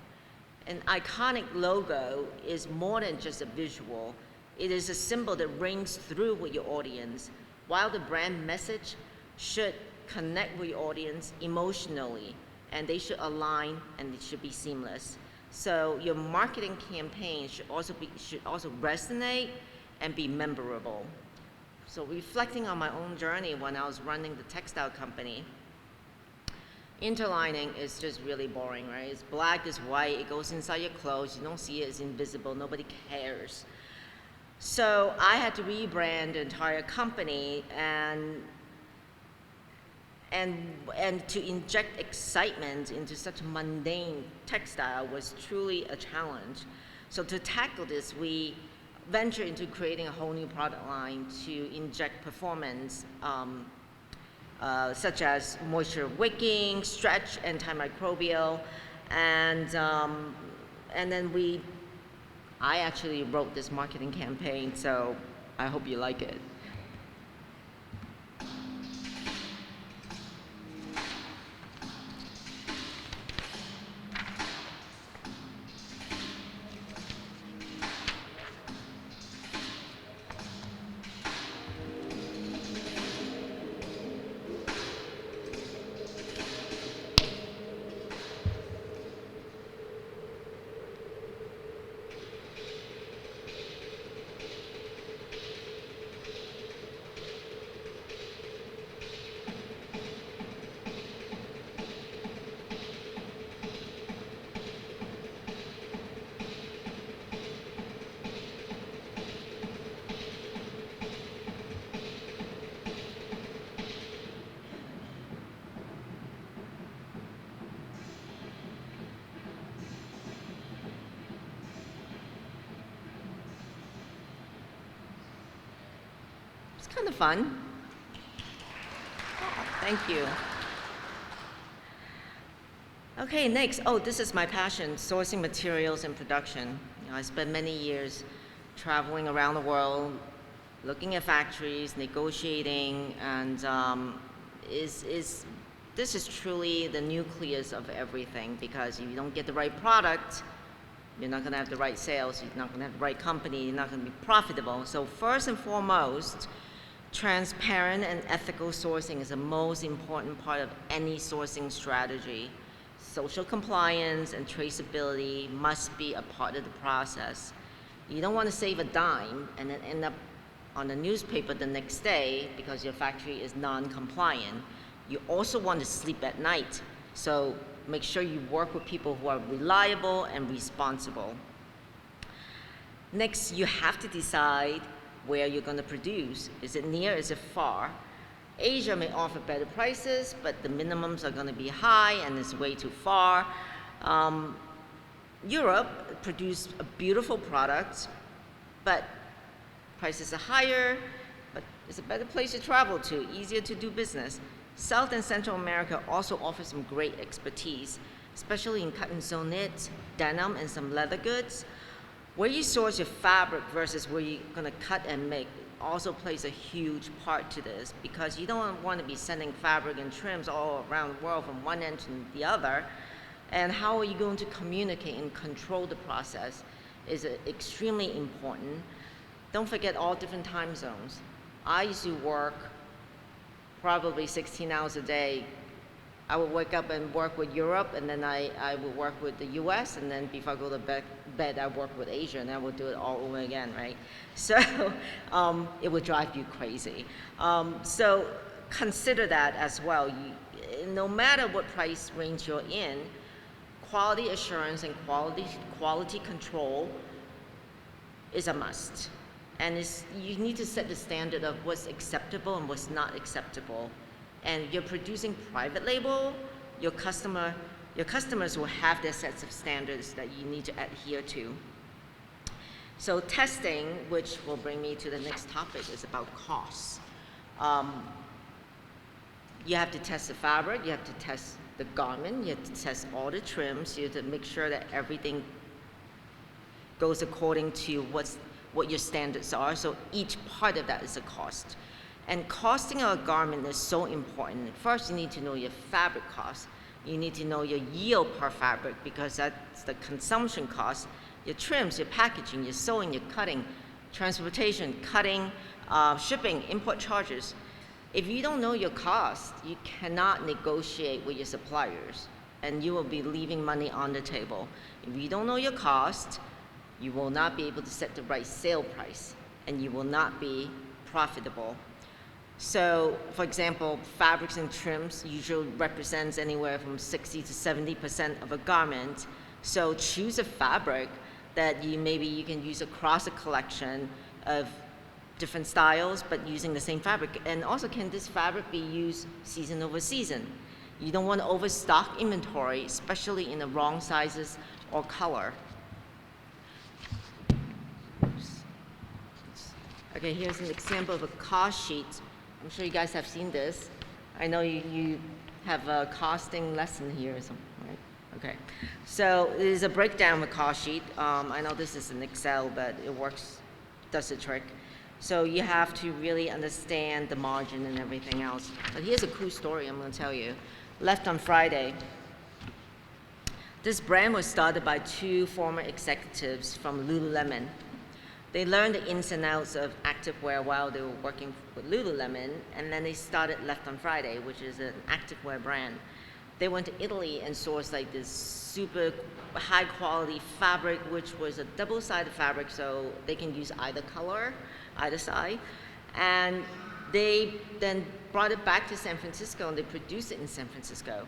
Speaker 4: An iconic logo is more than just a visual. It is a symbol that rings through with your audience, while the brand message should connect with your audience emotionally, and they should align, and it should be seamless. So your marketing campaign should also resonate and be memorable. So reflecting on my own journey when I was running the textile company, interlining is just really boring, right? It's black, it's white, it goes inside your clothes, you don't see it, it's invisible, nobody cares. So I had to rebrand the entire company, and to inject excitement into such mundane textile was truly a challenge. So to tackle this, we ventured into creating a whole new product line to inject performance, such as moisture wicking, stretch, antimicrobial, and then I actually wrote this marketing campaign, so I hope you like it. It's kind of fun. Oh, thank you. Okay, next. Oh, this is my passion, sourcing materials and production. You know, I spent many years traveling around the world, looking at factories, negotiating, and this is truly the nucleus of everything, because if you don't get the right product, you're not going to have the right sales, you're not going to have the right company, you're not going to be profitable. So first and foremost, transparent and ethical sourcing is the most important part of any sourcing strategy. Social compliance and traceability must be a part of the process. You don't want to save a dime and then end up on the newspaper the next day because your factory is non-compliant. You also want to sleep at night. So make sure you work with people who are reliable and responsible. Next, you have to decide where you're going to produce. Is it near? Is it far? Asia may offer better prices, but the minimums are going to be high and it's way too far. Europe produces a beautiful product, but prices are higher, but it's a better place to travel to, easier to do business. South and Central America also offer some great expertise, especially in cut and sew knit, denim, and some leather goods. Where you source your fabric versus where you're going to cut and make also plays a huge part to this, because you don't want to be sending fabric and trims all around the world from one end to the other. And how are you going to communicate and control the process is extremely important. Don't forget all different time zones. I used to work probably 16 hours a day. I would wake up and work with Europe, and then I would work with the US, and then before I go to bed, I work with Asia, and I would do it all over again, right? So it would drive you crazy. So consider that as well. No matter what price range you're in, quality assurance and quality control is a must. And you need to set the standard of what's acceptable and what's not acceptable. And you're producing private label, your customers will have their sets of standards that you need to adhere to. So testing, which will bring me to the next topic, is about costs. You have to test the fabric, you have to test the garment, you have to test all the trims, you have to make sure that everything goes according to what your standards are. So each part of that is a cost. And costing of a garment is so important. First, you need to know your fabric cost. You need to know your yield per fabric, because that's the consumption cost. Your trims, your packaging, your sewing, your cutting, transportation, cutting, shipping, import charges. If you don't know your cost, you cannot negotiate with your suppliers, and you will be leaving money on the table. If you don't know your cost, you will not be able to set the right sale price, and you will not be profitable. So, for example, fabrics and trims usually represents anywhere from 60 to 70% of a garment. So choose a fabric that maybe you can use across a collection of different styles, but using the same fabric. And also, can this fabric be used season over season? You don't want to overstock inventory, especially in the wrong sizes or color. Okay, here's an example of a cost sheet. I'm sure you guys have seen this. I know you have a costing lesson here or something, right? Okay. So it is a breakdown of a cost sheet. I know this is in Excel, but it works, does the trick. So you have to really understand the margin and everything else. But here's a cool story I'm going to tell you. Left on Friday. This brand was started by two former executives from Lululemon. They learned the ins and outs of activewear while they were working with Lululemon, and then they started Left on Friday, which is an activewear brand. They went to Italy and sourced like this super high quality fabric, which was a double-sided fabric, so they can use either color, either side. And they then brought it back to San Francisco, and they produced it in San Francisco.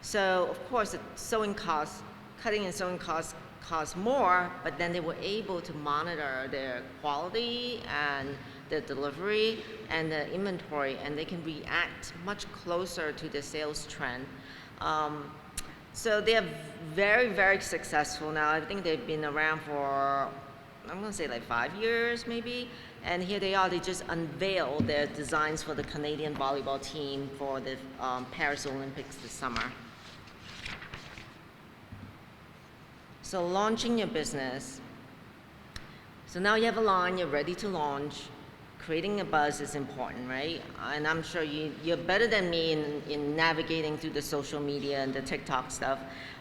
Speaker 4: So of course, the sewing costs, cutting and sewing costs cost more, but then they were able to monitor their quality and the delivery and the inventory, and they can react much closer to the sales trend. So they are very, very successful now. I think they've been around for, I'm gonna say like 5 years maybe, and here they are, they just unveiled their designs for the Canadian volleyball team for the Paris Olympics this summer. So launching your business. So now you have a line, you're ready to launch. Creating a buzz is important, right? And I'm sure you're better than me in navigating through the social media and the TikTok stuff.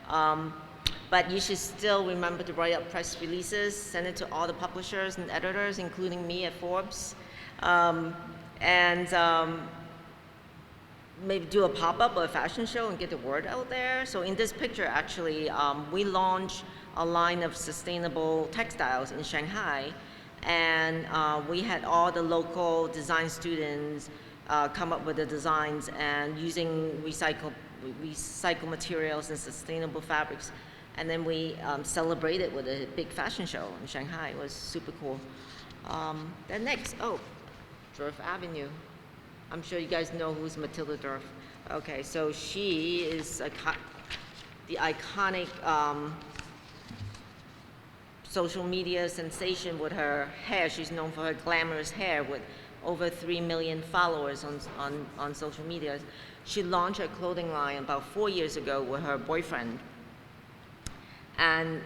Speaker 4: But you should still remember to write up press releases, send it to all the publishers and editors, including me at Forbes. Maybe do a pop-up or a fashion show and get the word out there. So in this picture, actually, we launched a line of sustainable textiles in Shanghai, and we had all the local design students come up with the designs, and using recycled materials and sustainable fabrics. And then we celebrated with a big fashion show in Shanghai. It was super cool. Then next, Durf Avenue. I'm sure you guys know who's Matilda Durf. Okay, so she is the iconic social media sensation with her hair. She's known for her glamorous hair with over 3 million followers on social media. She launched her clothing line about 4 years ago with her boyfriend. And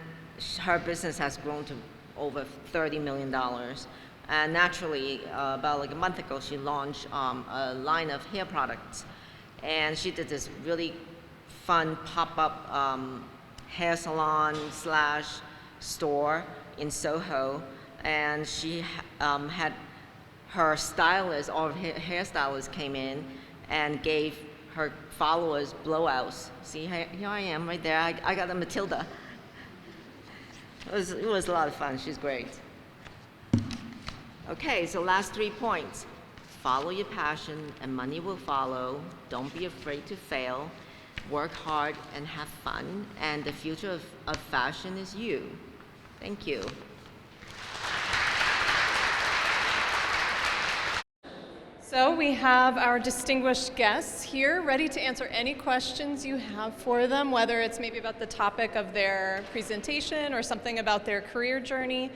Speaker 4: her business has grown to over $30 million. And naturally, about like a month ago, she launched a line of hair products. And she did this really fun pop-up hair salon slash store in Soho. And she had her stylist, or her hairstylist came in and gave her followers blowouts. See, here I am right there. I got a Matilda. It was a lot of fun. She's great. Okay, so last 3 points. Follow your passion and money will follow. Don't be afraid to fail. Work hard and have fun. And the future of fashion is you. Thank you.
Speaker 1: So we have our distinguished guests here ready to answer any questions you have for them, whether it's maybe about the topic of their presentation or something about their career journey.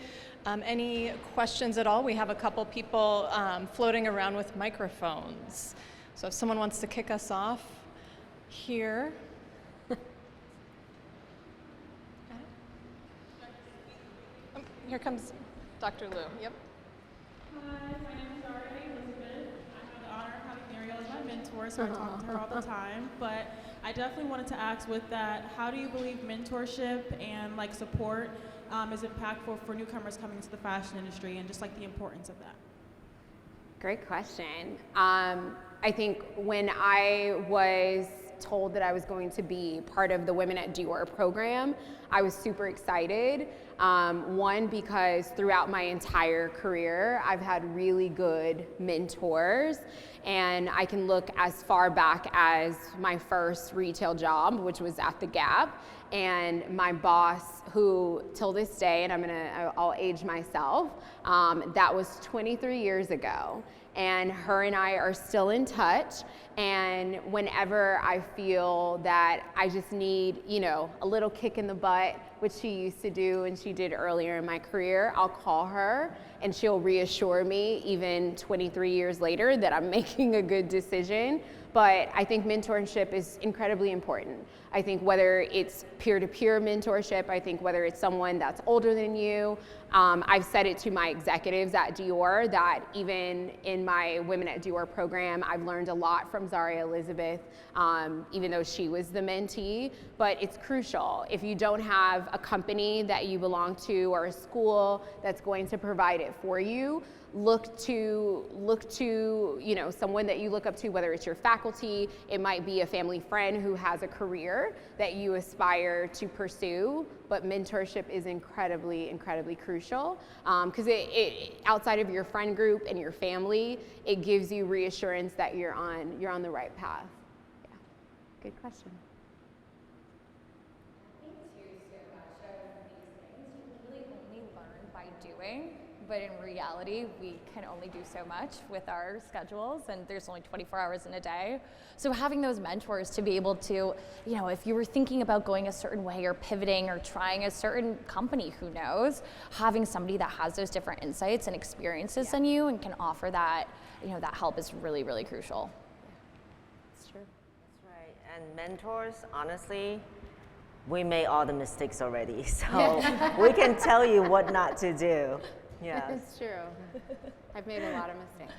Speaker 1: Any questions at all? We have a couple people floating around with microphones. So if someone wants to kick us off here. Here comes Dr. Liu. Yep.
Speaker 5: Hi, my name is Elizabeth. I have the honor of having Mariel as my mentor, so I talk to her all the time. But I definitely wanted to ask with that, how do you believe mentorship and like support is impactful for newcomers coming into the fashion industry, and just like the importance of that?
Speaker 2: Great question. I think when I was told that I was going to be part of the Women at Dior program, I was super excited. One, because throughout my entire career, I've had really good mentors, and I can look as far back as my first retail job, which was at the Gap, and my boss, who till this day, and I'll age myself, that was 23 years ago. And her and I are still in touch. And whenever I feel that I just need, a little kick in the butt, which she used to do and she did earlier in my career, I'll call her and she'll reassure me even 23 years later that I'm making a good decision. But I think mentorship is incredibly important. I think whether it's peer-to-peer mentorship, I think whether it's someone that's older than you, I've said it to my executives at Dior that even in my Women at Dior program, I've learned a lot from Zaria Elizabeth, even though she was the mentee, but it's crucial. If you don't have a company that you belong to or a school that's going to provide it for you, look to someone that you look up to, whether it's your faculty, it might be a family friend who has a career that you aspire to pursue, but mentorship is incredibly, incredibly crucial because it outside of your friend group and your family, it gives you reassurance that you're on the right path. Yeah, good question.
Speaker 3: I think too, so much of these things you really only learn by doing. But in reality, we can only do so much with our schedules, and there's only 24 hours in a day. So having those mentors to be able to, if you were thinking about going a certain way or pivoting or trying a certain company, who knows, having somebody that has those different insights and experiences than you and can offer that, that help is really, really crucial.
Speaker 2: It's true.
Speaker 4: That's right. And mentors, honestly, we made all the mistakes already, so we can tell you what not to do. Yeah,
Speaker 2: It's true. I've made a lot of mistakes.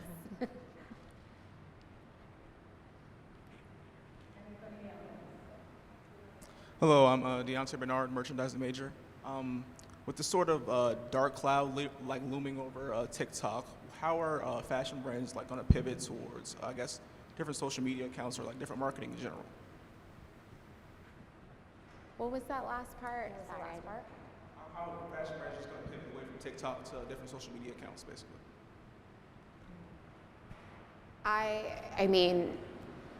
Speaker 6: Hello, I'm Deontay Bernard, merchandising major. With the sort of dark cloud looming over TikTok, how are fashion brands going to pivot towards, I guess, different social media accounts or different marketing in general?
Speaker 2: What was that last part? Sorry.
Speaker 6: How are fashion brands just going to pivot away from TikTok to different social media accounts, basically?
Speaker 2: I mean,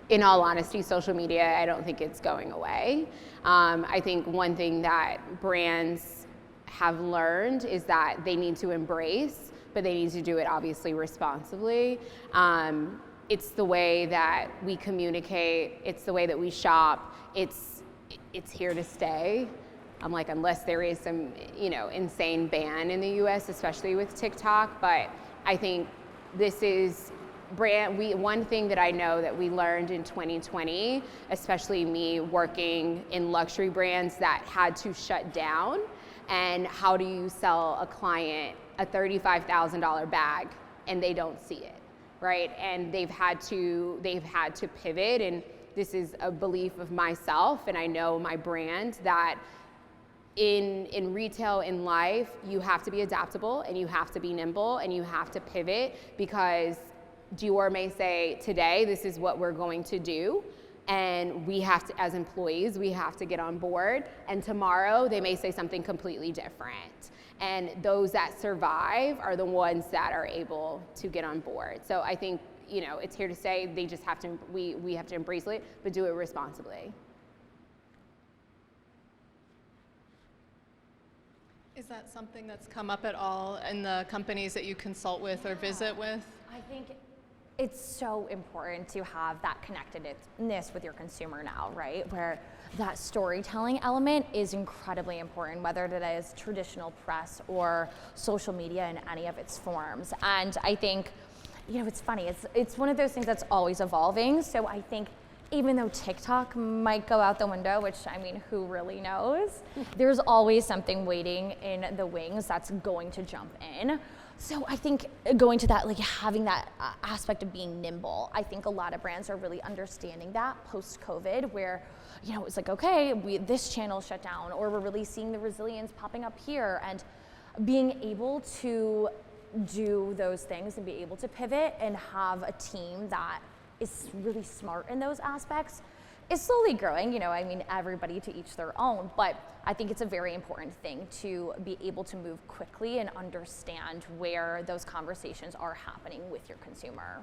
Speaker 2: in all honesty, social media, I don't think it's going away. I think one thing that brands have learned is that they need to embrace, but they need to do it obviously responsibly. It's the way that we communicate, it's the way that we shop, it's here to stay. Unless there is some, insane ban in the US, especially with TikTok, but I think this is one thing that I know that we learned in 2020, especially me working in luxury brands that had to shut down, And how do you sell a client a $35,000 bag and they don't see it, right? And they've had to pivot, and this is a belief of myself, and I know my brand, that in retail, in life, you have to be adaptable and you have to be nimble and you have to pivot, because Dior may say today, this is what we're going to do. And we have to, as employees, we have to get on board. And tomorrow they may say something completely different. And those that survive are the ones that are able to get on board. So I think, it's here to say they just have to, we have to embrace it, but do it responsibly.
Speaker 1: Is that something that's come up at all in the companies that you consult with or visit with?
Speaker 7: I think it's so important to have that connectedness with your consumer now, right? Where that storytelling element is incredibly important, whether it is traditional press or social media in any of its forms. And I think, it's funny, it's one of those things that's always evolving. So I think even though TikTok might go out the window, which, who really knows? There's always something waiting in the wings that's going to jump in. So I think going to that, having that aspect of being nimble, I think a lot of brands are really understanding that post-COVID, where, it's like, okay, this channel shut down, or we're really seeing the resilience popping up here, and being able to do those things and be able to pivot and have a team that is really smart in those aspects is slowly growing. Everybody to each their own, but I think it's a very important thing to be able to move quickly and understand where those conversations are happening with your consumer.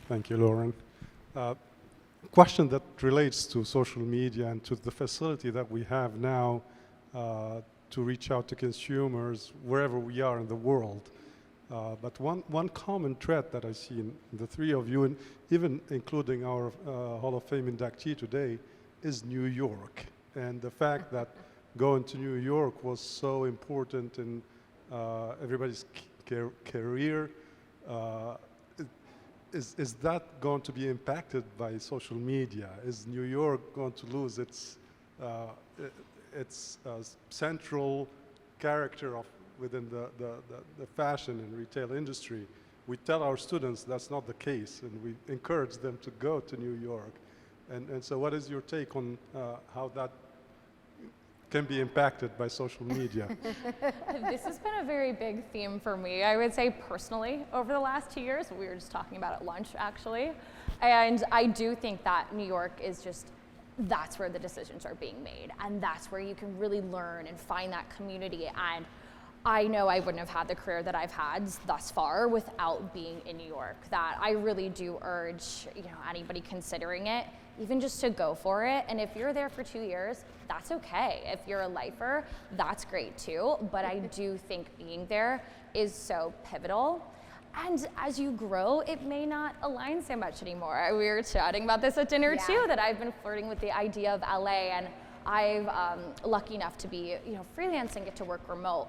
Speaker 8: Thank you, Lauren. Question that relates to social media and to the facility that we have now to reach out to consumers wherever we are in the world. But one common thread that I see in the three of you, and even including our Hall of Fame inductee today, is New York. And the fact that going to New York was so important in everybody's career. Is that going to be impacted by social media? Is New York going to lose its central character within the fashion and retail industry? We tell our students that's not the case, and we encourage them to go to New York. And so what is your take on how that can be impacted by social media?
Speaker 7: This has been a very big theme for me, I would say personally, over the last 2 years. We were just talking about it at lunch, actually. And I do think that New York is that's where the decisions are being made. And that's where you can really learn and find that community. And I know I wouldn't have had the career that I've had thus far without being in New York. That I really do urge, anybody considering it, even just to go for it. And if you're there for 2 years, that's okay. If you're a lifer, that's great too. But I do think being there is so pivotal. And as you grow, it may not align so much anymore. We were chatting about this at dinner too, that I've been flirting with the idea of LA, and I've lucky enough to be, freelance and get to work remote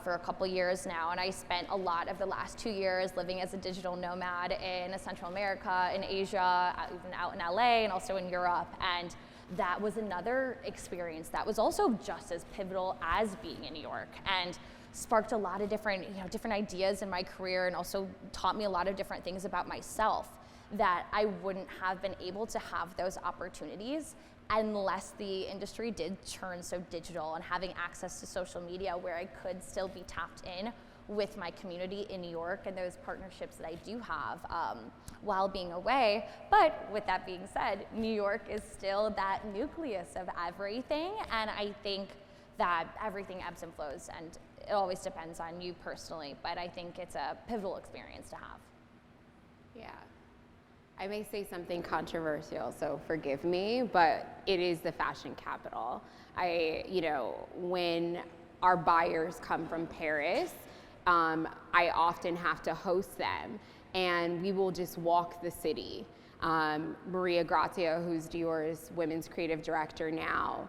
Speaker 7: for a couple years now. And I spent a lot of the last 2 years living as a digital nomad in Central America, in Asia, even out in LA, and also in Europe. And that was another experience that was also just as pivotal as being in New York, and sparked a lot of different ideas in my career, and also taught me a lot of different things about myself that I wouldn't have been able to have those opportunities unless the industry did turn so digital, and having access to social media where I could still be tapped in with my community in New York and those partnerships that I do have while being away. But with that being said, New York is still that nucleus of everything, and I think that everything ebbs and flows, and it always depends on you personally, but I think it's a pivotal experience to have.
Speaker 2: Yeah. I may say something controversial, so forgive me, but it is the fashion capital. When our buyers come from Paris, I often have to host them, and we will just walk the city. Maria Grazia, who's Dior's women's creative director now,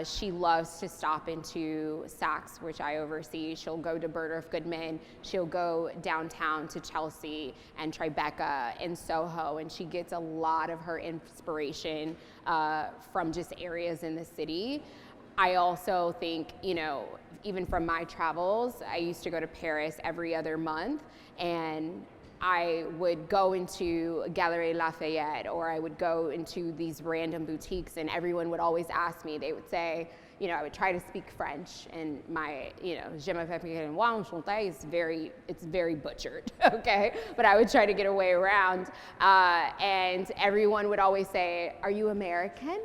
Speaker 2: she loves to stop into Saks, which I oversee. She'll go to Bergdorf Goodman. She'll go downtown to Chelsea and Tribeca and Soho, and she gets a lot of her inspiration from just areas in the city. I also think, you know, even from my travels, I used to go to Paris every other month, and I would go into Galeries Lafayette, or I would go into these random boutiques, and everyone would always ask me, they would say, you know, I would try to speak French, and my, you know, je m'appelle moi enchanté is it's very butchered, okay? But I would try to get a way around, and everyone would always say, are you American?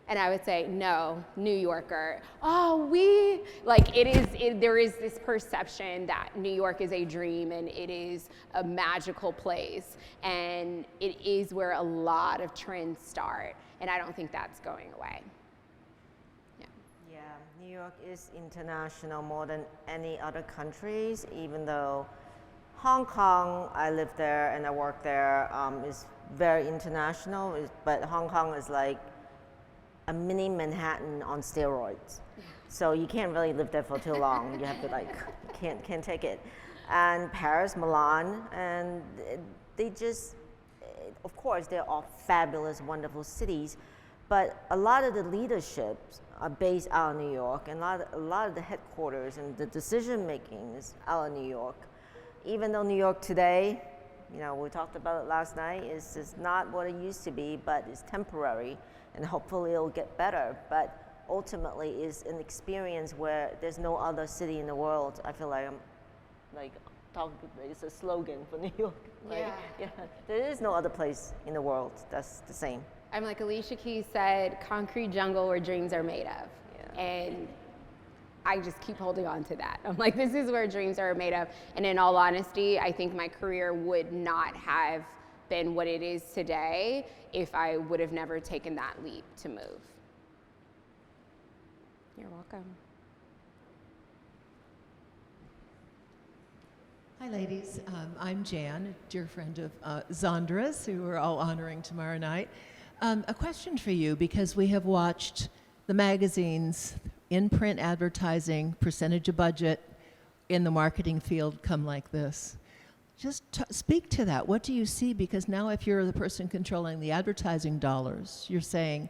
Speaker 2: And I would say, no, New Yorker. Oh, there is this perception that New York is a dream and it is a magical place. And it is where a lot of trends start. And I don't think that's going away.
Speaker 4: Yeah, New York is international more than any other countries, even though Hong Kong, I live there and I work there, is very international, but Hong Kong is like a mini Manhattan on steroids. So you can't really live there for too long. You have to can't take it. And Paris, Milan, and they just, of course, they're all fabulous, wonderful cities, but a lot of the leaderships are based out of New York, and a lot of the headquarters and the decision making is out of New York. Even though New York today, you know, we talked about it last night, is not what it used to be, but it's temporary. And hopefully it'll get better, but ultimately it's an experience where there's no other city in the world. I feel like it's a slogan for New York. Yeah, there is no other place in the world that's the same.
Speaker 2: I'm like Alicia Keys said, concrete jungle where dreams are made of. Yeah. And I just keep holding on to that. I'm like, this is where dreams are made of. And in all honesty, I think my career would not have been what it is today if I would have never taken that leap to move. You're welcome.
Speaker 9: Hi, ladies. I'm Jan, a dear friend of Zondra's, who we're all honoring tomorrow night. A question for you, because we have watched the magazines, in-print advertising, percentage of budget in the marketing field come like this. Just speak to that. What do you see? Because now if you're the person controlling the advertising dollars, you're saying,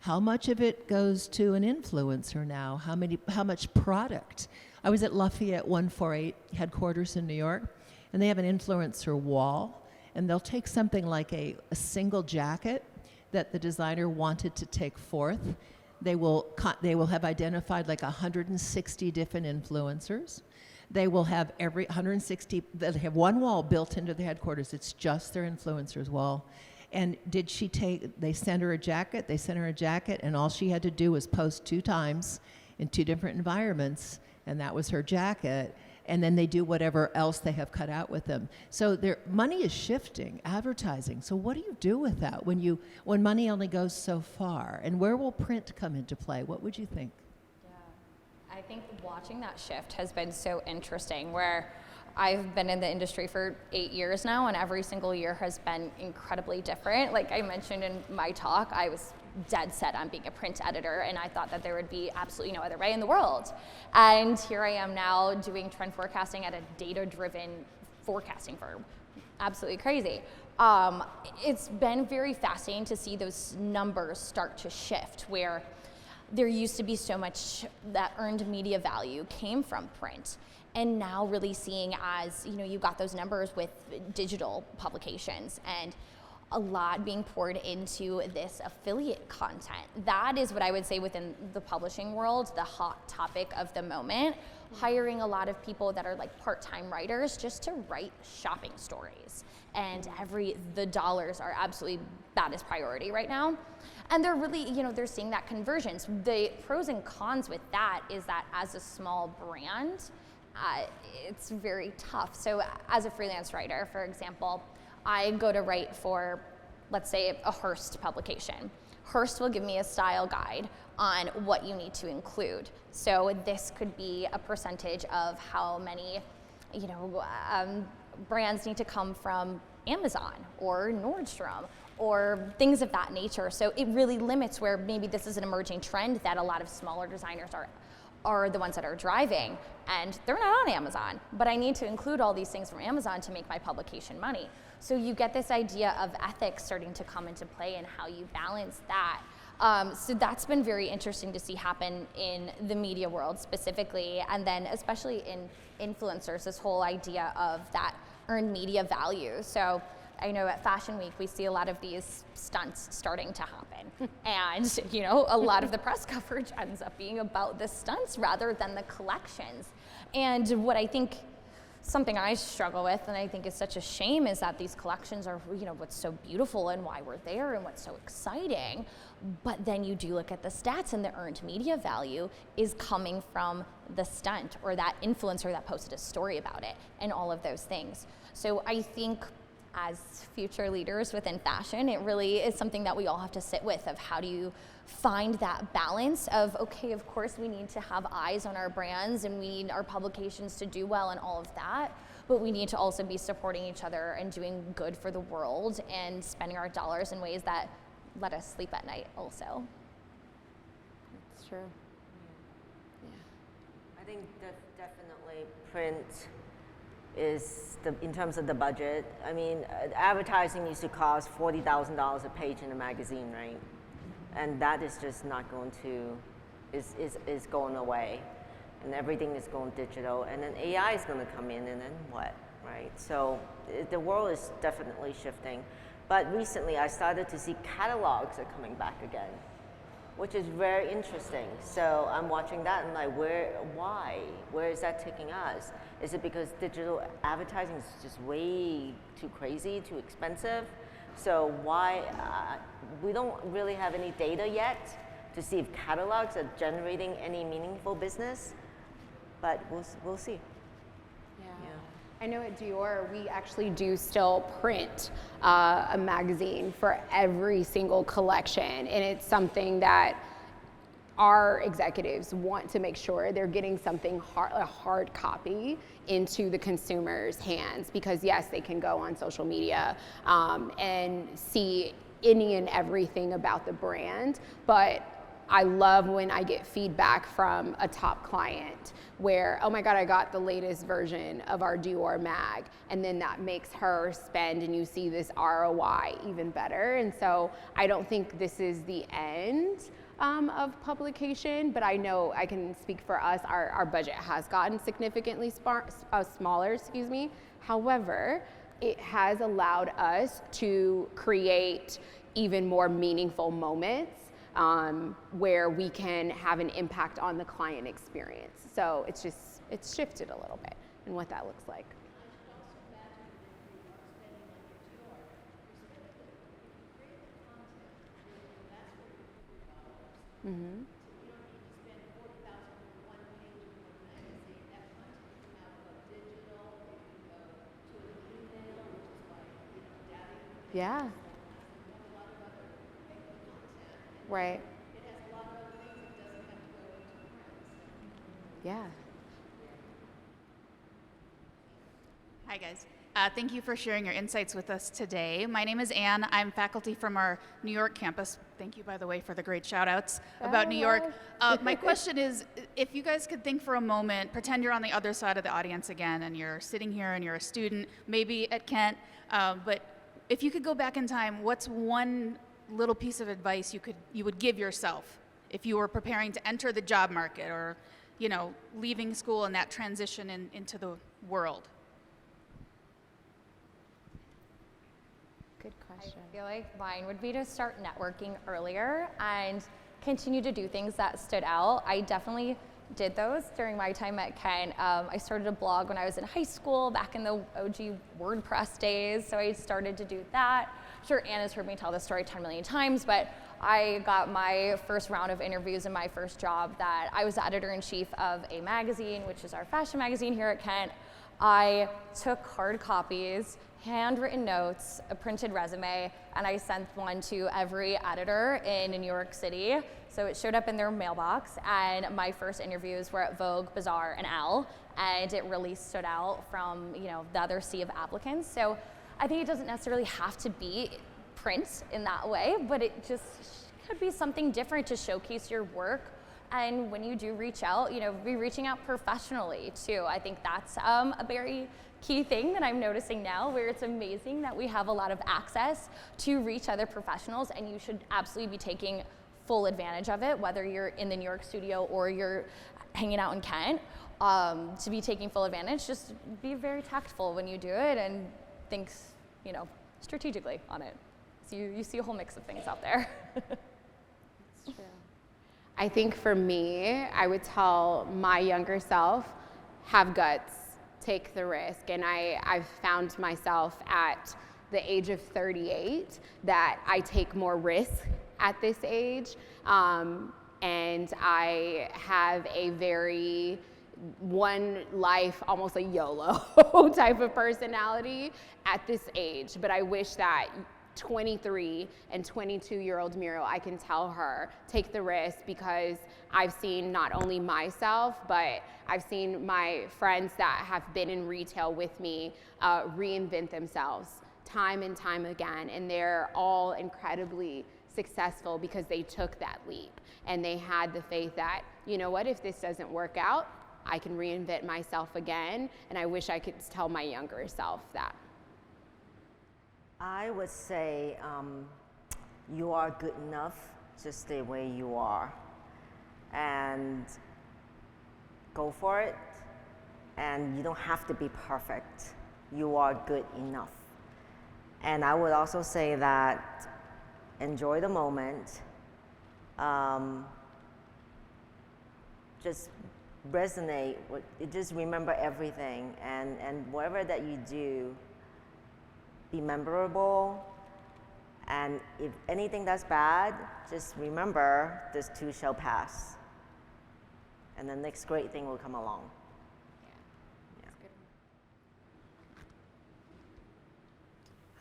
Speaker 9: how much of it goes to an influencer now? How much product? I was at Lafayette 148 headquarters in New York, and they have an influencer wall, and they'll take something like a single jacket that the designer wanted to take forth. They will have identified like 160 different influencers. They will have 160, they'll have one wall built into the headquarters. It's just their influencers wall. And they sent her a jacket, and all she had to do was post 2 times in 2 different environments, and that was her jacket. And then they do whatever else they have cut out with them. So their money is shifting, advertising. So what do you do with that when money only goes so far? And where will print come into play? What would you think?
Speaker 7: I think watching that shift has been so interesting, where I've been in the industry for 8 years now, and every single year has been incredibly different. Like I mentioned in my talk, I was dead set on being a print editor, and I thought that there would be absolutely no other way in the world. And here I am now doing trend forecasting at a data-driven forecasting firm. Absolutely crazy. It's been very fascinating to see those numbers start to shift, where there used to be so much that earned media value came from print, and now really seeing as, you know, you got those numbers with digital publications and a lot being poured into this affiliate content. That is what I would say within the publishing world, the hot topic of the moment, hiring a lot of people that are like part-time writers just to write shopping stories. And the dollars are absolutely baddest priority right now. And they're really, you know, they're seeing that conversions. The pros and cons with that is that as a small brand, it's very tough. So as a freelance writer, for example, I go to write for, let's say, a Hearst publication. Hearst will give me a style guide on what you need to include. So this could be a percentage of how many, you know, brands need to come from Amazon or Nordstrom or things of that nature. So it really limits where maybe this is an emerging trend that a lot of smaller designers are the ones that are driving, and they're not on Amazon, but I need to include all these things from Amazon to make my publication money. So you get this idea of ethics starting to come into play and how you balance that. So that's been very interesting to see happen in the media world specifically, and then especially in influencers, this whole idea of that earned media value. So I know at Fashion Week, we see a lot of these stunts starting to happen. And, you know, a lot of the press coverage ends up being about the stunts rather than the collections. And what I think, something I struggle with, and I think is such a shame, is that these collections are, you know, what's so beautiful and why we're there and what's so exciting. But then you do look at the stats, and the earned media value is coming from the stunt or that influencer that posted a story about it and all of those things. So I think as future leaders within fashion, it really is something that we all have to sit with, of how do you find that balance of, okay, of course we need to have eyes on our brands and we need our publications to do well and all of that, but we need to also be supporting each other and doing good for the world and spending our dollars in ways that let us sleep at night also.
Speaker 2: That's true.
Speaker 4: I think definitely print is, in terms of the budget, I mean, advertising used to cost $40,000 a page in a magazine, right? And that is just not going to, is going away. And everything is going digital. And then AI is going to come in, and then what, right? So the world is definitely shifting. But recently I started to see catalogs are coming back again, which is very interesting. So I'm watching that and like, why? Where is that taking us? Is it because digital advertising is just way too crazy, too expensive? So why, we don't really have any data yet to see if catalogs are generating any meaningful business, but we'll see.
Speaker 2: Yeah. I know at Dior, we actually do still print a magazine for every single collection, and it's something that our executives want to make sure they're getting something a hard copy into the consumer's hands, because yes, they can go on social media and see any and everything about the brand, but I love when I get feedback from a top client where, oh my God, I got the latest version of our Dior mag, and then that makes her spend, and you see this ROI even better. And so I don't think this is the end of publication, but I know I can speak for us, our budget has gotten significantly smaller, However, it has allowed us to create even more meaningful moments where we can have an impact on the client experience. So it's shifted a little bit in what that looks like. Mm-hmm. Yeah. Right. Yeah.
Speaker 10: Hi, guys. Thank you for sharing your insights with us today. My name is Anne. I'm faculty from our New York campus. Thank you, by the way, for the great shout-outs about New York. My question is, if you guys could think for a moment, pretend you're on the other side of the audience again, and you're sitting here and you're a student, maybe at Kent, but if you could go back in time, what's one little piece of advice you would give yourself if you were preparing to enter the job market, or, you know, leaving school and that transition into the world?
Speaker 7: Good question. I feel like mine would be to start networking earlier and continue to do things that stood out. I definitely did those during my time at Kent. I started a blog when I was in high school, back in the OG WordPress days, so I started to do that. I'm sure Anna's heard me tell this story 10 million times, but I got my first round of interviews in my first job that I was the editor-in-chief of a magazine, which is our fashion magazine here at Kent. I took hard copies, handwritten notes, a printed resume, and I sent one to every editor in New York City. So it showed up in their mailbox, and my first interviews were at Vogue, Bazaar, and Elle, and it really stood out from, you know, the other sea of applicants. So I think it doesn't necessarily have to be print in that way, but it just could be something different to showcase your work. And when you do reach out, be reaching out professionally too. I think that's a very key thing that I'm noticing now, where it's amazing that we have a lot of access to reach other professionals, and you should absolutely be taking full advantage of it, whether you're in the New York studio or you're hanging out in Kent. To be taking full advantage, just be very tactful when you do it and think, strategically on it. So you see a whole mix of things out there.
Speaker 2: That's true. I think for me, I would tell my younger self, have guts, take the risk. And I've found myself at the age of 38 that I take more risk at this age. And I have a very one life, almost a YOLO type of personality at this age. But I wish that 23 and 22-year-old Muriel, I can tell her, take the risk, because I've seen not only myself, but I've seen my friends that have been in retail with me reinvent themselves time and time again. And they're all incredibly successful because they took that leap. And they had the faith that, if this doesn't work out, I can reinvent myself again. And I wish I could tell my younger self that.
Speaker 4: I would say you are good enough just the way you are, and go for it. And you don't have to be perfect. You are good enough. And I would also say that enjoy the moment. Just resonate with, just remember everything, and whatever that you do, be memorable. And if anything that's bad, just remember this too shall pass, and the next great thing will come along.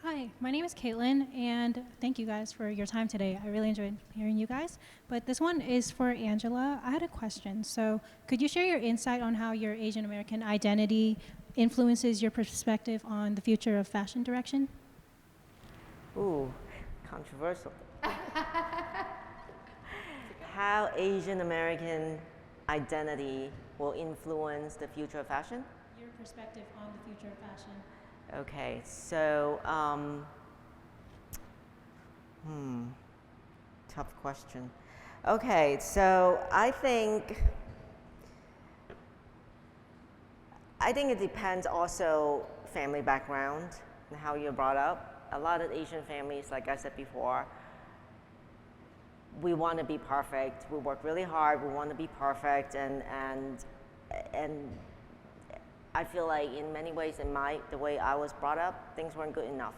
Speaker 11: Hi, my name is Caitlin, and thank you guys for your time today. I really enjoyed hearing you guys. But this one is for Angela. I had a question. So could you share your insight on how your Asian American identity influences your perspective on the future of fashion direction?
Speaker 4: Ooh, controversial. How Asian American identity will influence the future of fashion?
Speaker 11: Your perspective on the future of fashion.
Speaker 4: Okay, so, tough question. Okay, so I think it depends also family background and how you're brought up. A lot of Asian families, like I said before, we want to be perfect. We work really hard. We want to be perfect, and I feel like in many ways, the way I was brought up, things weren't good enough.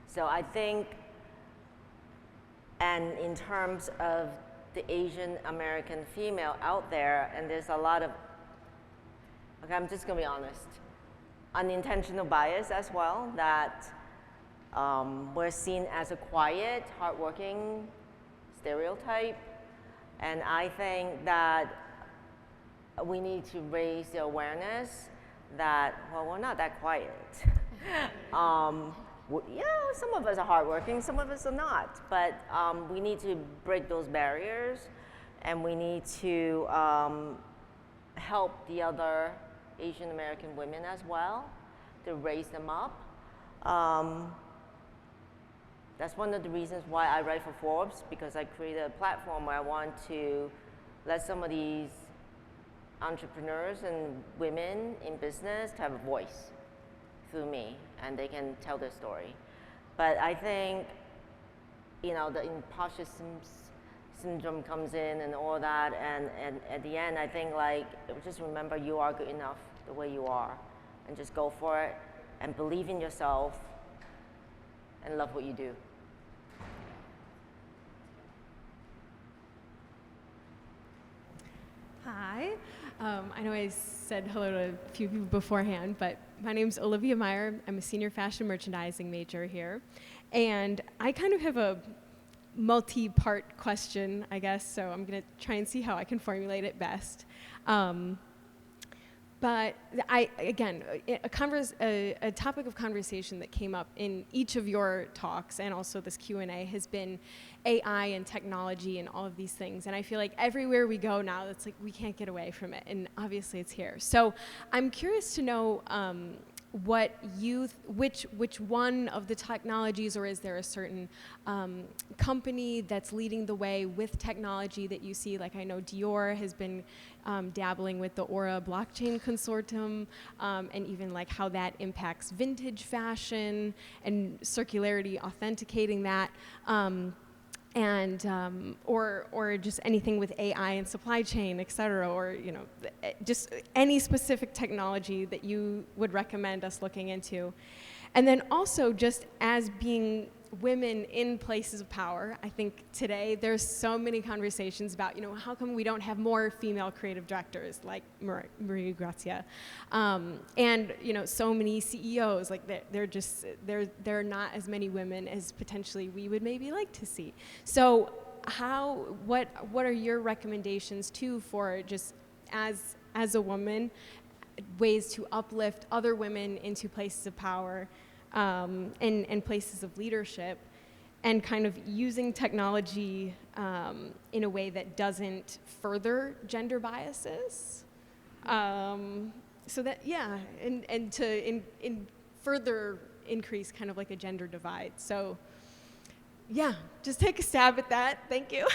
Speaker 4: So I think, and in terms of the Asian American female out there, and there's a lot of, okay, I'm just gonna be honest, unintentional bias as well, that we're seen as a quiet, hardworking stereotype. And I think that we need to raise the awareness that, well, we're not that quiet. Some of us are hardworking, some of us are not, but we need to break those barriers, and we need to help the other Asian American women as well, to raise them up. That's one of the reasons why I write for Forbes, because I created a platform where I want to let some of these entrepreneurs and women in business to have a voice through me, and they can tell their story. But I think, the imposter syndrome comes in and all that, and at the end, I think just remember you are good enough the way you are, and just go for it, and believe in yourself, and love what you do.
Speaker 12: Hi. I know I said hello to a few people beforehand, but my name's Olivia Meyer. I'm a senior fashion merchandising major here. And I kind of have a multi-part question, I guess, so I'm going to try and see how I can formulate it best. But a topic of conversation that came up in each of your talks and also this Q&A has been AI and technology and all of these things. And I feel like everywhere we go now, it's like we can't get away from it. And obviously it's here. So I'm curious to know which one of the technologies, or is there a certain company that's leading the way with technology that you see? Like I know Dior has been dabbling with the Aura blockchain consortium, and even like how that impacts vintage fashion and circularity, authenticating that. Or just anything with AI and supply chain, et cetera, or just any specific technology that you would recommend us looking into. And then also just as being women in places of power, I think today there's so many conversations about, how come we don't have more female creative directors like Maria Grazia, and so many CEOs, like there are not as many women as potentially we would maybe like to see. So what are your recommendations too for just as a woman, ways to uplift other women into places of power, and places of leadership, and kind of using technology in a way that doesn't further gender biases, so that and to further increase kind of like a gender divide. So yeah, just take a stab at that. Thank you.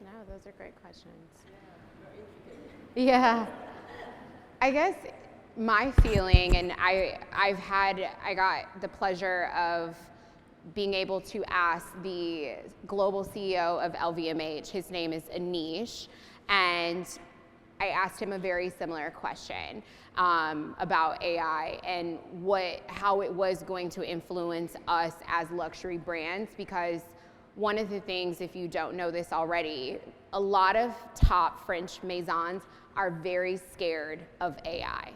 Speaker 2: No, those are great questions. Yeah, I guess my feeling, and I got the pleasure of being able to ask the global CEO of LVMH, his name is Anish, and I asked him a very similar question about AI and how it was going to influence us as luxury brands, because one of the things, if you don't know this already, a lot of top French maisons are very scared of AI.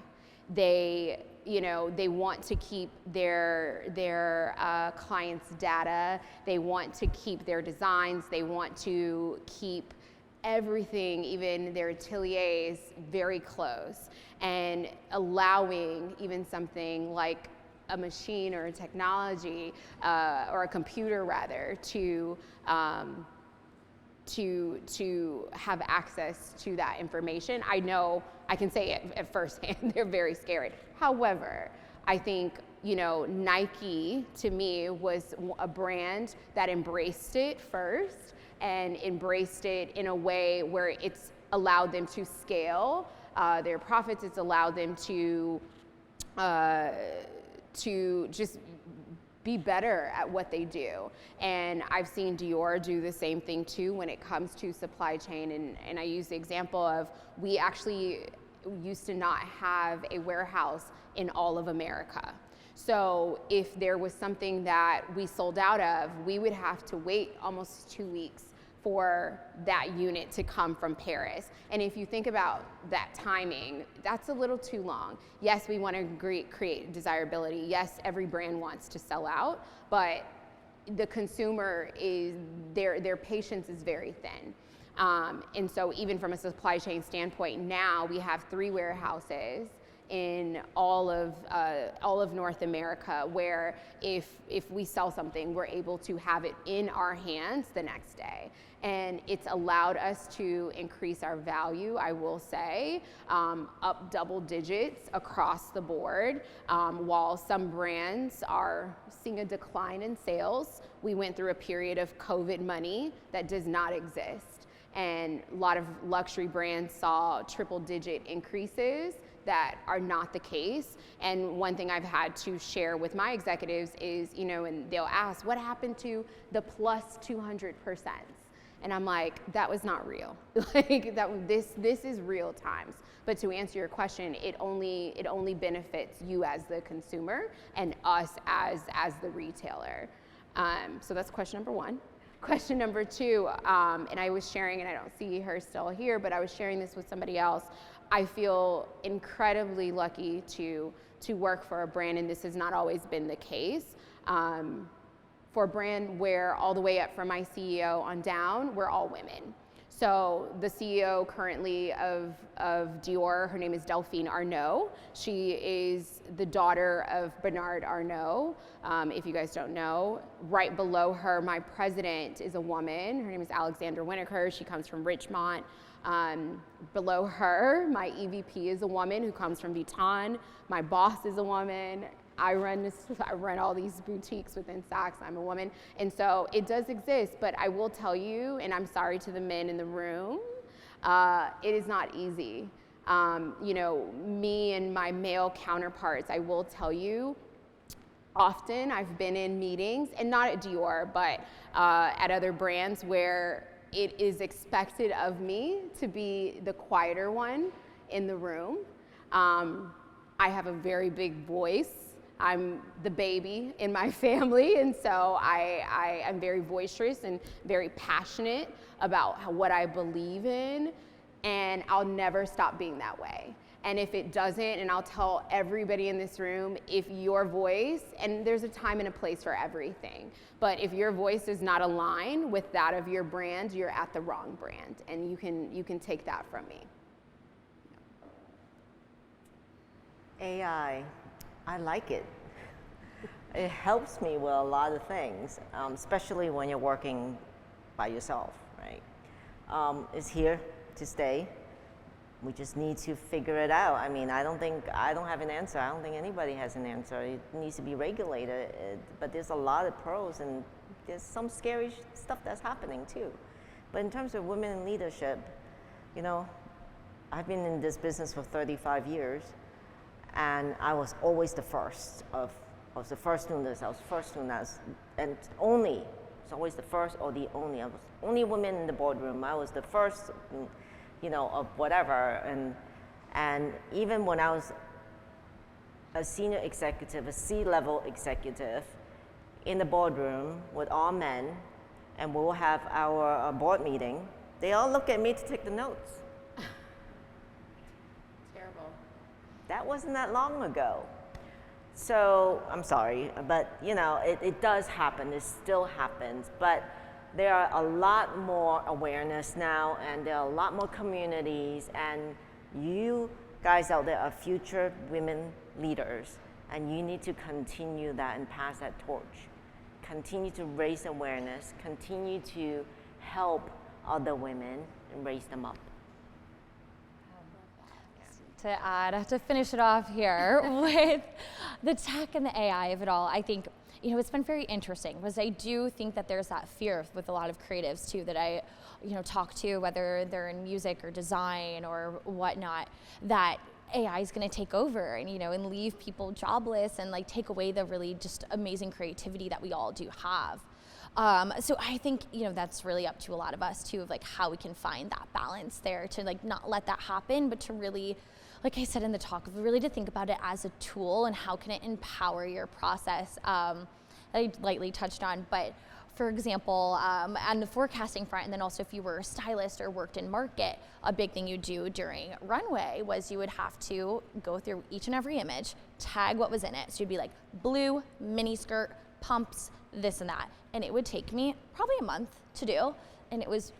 Speaker 2: They want to keep their clients' data. They want to keep their designs. They want to keep everything, even their ateliers, very close, and allowing even something like a machine or a technology or a computer rather to have access to that information. I know I can say it at firsthand, they're very scared. However, I think, Nike to me was a brand that embraced it first and embraced it in a way where it's allowed them to scale their profits. It's allowed them to just be better at what they do. And I've seen Dior do the same thing too when it comes to supply chain. And I use the example of, we actually used to not have a warehouse in all of America. So if there was something that we sold out of, we would have to wait almost 2 weeks for that unit to come from Paris. And if you think about that timing, that's a little too long. Yes, we want to create desirability. Yes, every brand wants to sell out, but the consumer their patience is very thin. And so even from a supply chain standpoint, now we have 3 warehouses in all of North America, where if we sell something, we're able to have it in our hands the next day. And it's allowed us to increase our value, I will say, up double digits across the board. While some brands are seeing a decline in sales, we went through a period of COVID money that does not exist. And a lot of luxury brands saw triple-digit increases that are not the case. And one thing I've had to share with my executives is, and they'll ask, what happened to the plus 200%? And I'm like, that was not real. This is real times. But to answer your question, it only benefits you as the consumer and us as the retailer. So that's question number 1. Question number 2, and I was sharing, and I don't see her still here, but I was sharing this with somebody else. I feel incredibly lucky to work for a brand, and this has not always been the case, for a brand where all the way up from my CEO on down, we're all women. So the CEO currently of Dior, her name is Delphine Arnault. She is the daughter of Bernard Arnault, if you guys don't know. Right below her, my president is a woman. Her name is Alexandra Winokur. She comes from Richmond. Below her, my EVP is a woman who comes from Vuitton. My boss is a woman. I run all these boutiques within Saks. I'm a woman. And so it does exist, but I will tell you, and I'm sorry to the men in the room, it is not easy. You know, me and my male counterparts, I will tell you, often I've been in meetings, and not at Dior, but at other brands where it is expected of me to be the quieter one in the room. I have a very big voice. I'm the baby in my family, and so I am very boisterous and very passionate about what I believe in, and I'll never stop being that way. And if it doesn't, and I'll tell everybody in this room, if your voice, and there's a time and a place for everything, but if your voice does not align with that of your brand, you're at the wrong brand, and you can take that from me.
Speaker 4: AI, I like it. It helps me with a lot of things, especially when you're working by yourself, right? It's here to stay. We just need to figure it out. I mean, I don't have an answer. I don't think anybody has an answer. It needs to be regulated, but there's a lot of pros, and there's some scary stuff that's happening too. But in terms of women in leadership, you know, I've been in this business for 35 years, and I was always the first I was the first doing this, I was first doing that, and only, it's always the first or the only. I was only woman in the boardroom. I was the first, you know, of whatever, and even when I was a senior executive, a C-level executive, in the boardroom with all men, and we'll have our board meeting, they all look at me to take the notes.
Speaker 2: Terrible.
Speaker 4: That wasn't that long ago. So, I'm sorry, but you know, it does happen, it still happens, but there are a lot more awareness now, and there are a lot more communities, and you guys out there are future women leaders, and you need to continue that and pass that torch. Continue to raise awareness, continue to help other women and raise them up.
Speaker 7: To add, to finish it off here with the tech and the AI of it all, I think, you know, it's been very interesting because I do think that there's that fear with a lot of creatives too that I, you know, talk to, whether they're in music or design or whatnot, that AI is going to take over and, you know, and leave people jobless and like take away the really just amazing creativity that we all do have. So I think, you know, that's really up to a lot of us too, of like how we can find that balance there to like not let that happen, but to really, like I said in the talk, really to think about it as a tool and how can it empower your process. I lightly touched on, but for example, on the forecasting front, and then also if you were a stylist or worked in market, a big thing you do during runway was you would have to go through each and every image, tag what was in it. So you'd be like blue, mini skirt, pumps, this and that. And it would take me probably a month to do, and it was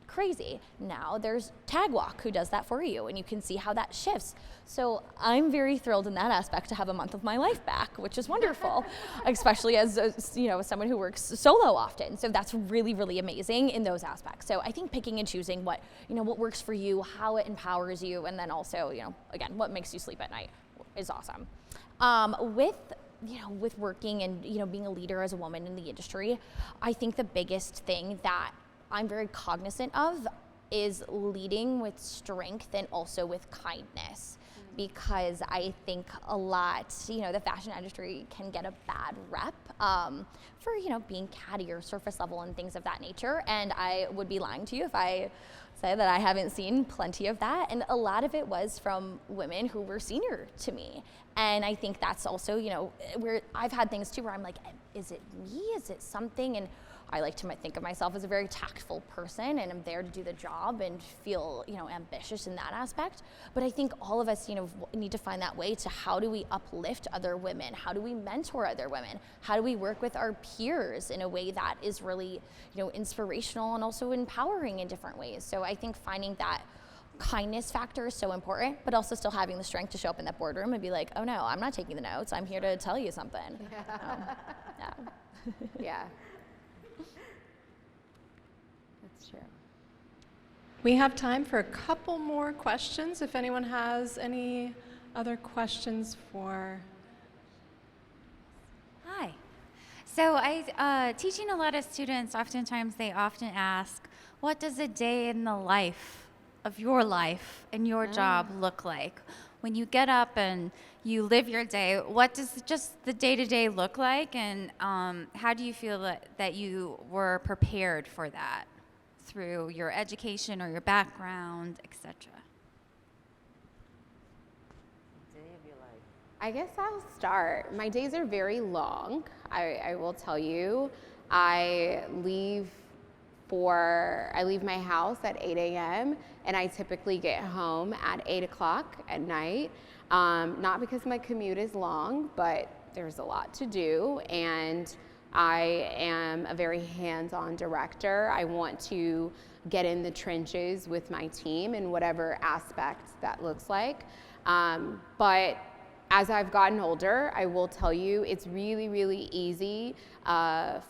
Speaker 7: crazy. Now there's Tag Walk who does that for you, and you can see how that shifts. So I'm very thrilled in that aspect to have a month of my life back, which is wonderful, especially as you know, someone who works solo often. So that's really, really amazing in those aspects. So I think picking and choosing what, you know, what works for you, how it empowers you, and then also, you know, again, what makes you sleep at night is awesome. With working and, you know, being a leader as a woman in the industry, I think the biggest thing that I'm very cognizant of is leading with strength and also with kindness, because I think a lot, you know, the fashion industry can get a bad rep for, you know, being catty or surface level and things of that nature. And I would be lying to you if I say that I haven't seen plenty of that. And a lot of it was from women who were senior to me. And I think that's also, you know, where I've had things too where I'm like, is it me? Is it something? And I like to think of myself as a very tactful person, and I'm there to do the job and feel, ambitious in that aspect. But I think all of us, need to find that way to how do we uplift other women? How do we mentor other women? How do we work with our peers in a way that is really, inspirational and also empowering in different ways? So I think finding that kindness factor is so important, but also still having the strength to show up in that boardroom and be like, oh no, I'm not taking the notes. I'm here to tell you something. Yeah.
Speaker 2: Yeah. That's true.
Speaker 1: We have time for a couple more questions. If anyone has any other questions for.
Speaker 13: Hi. So I teaching a lot of students, oftentimes they often ask, what does a day in the life of your life and your job look like? When you get up and you live your day, what does just the day-to-day look like, and how do you feel that you were prepared for that through your education or your background, etc.?
Speaker 4: Day of your life.
Speaker 2: I guess I'll start. My days are very long, I will tell you. I leave my house at 8 a.m. and I typically get home at 8 o'clock at night. Not because my commute is long, but there's a lot to do, and I am a very hands-on director. I want to get in the trenches with my team in whatever aspect that looks like. But as I've gotten older, I will tell you it's really, really easy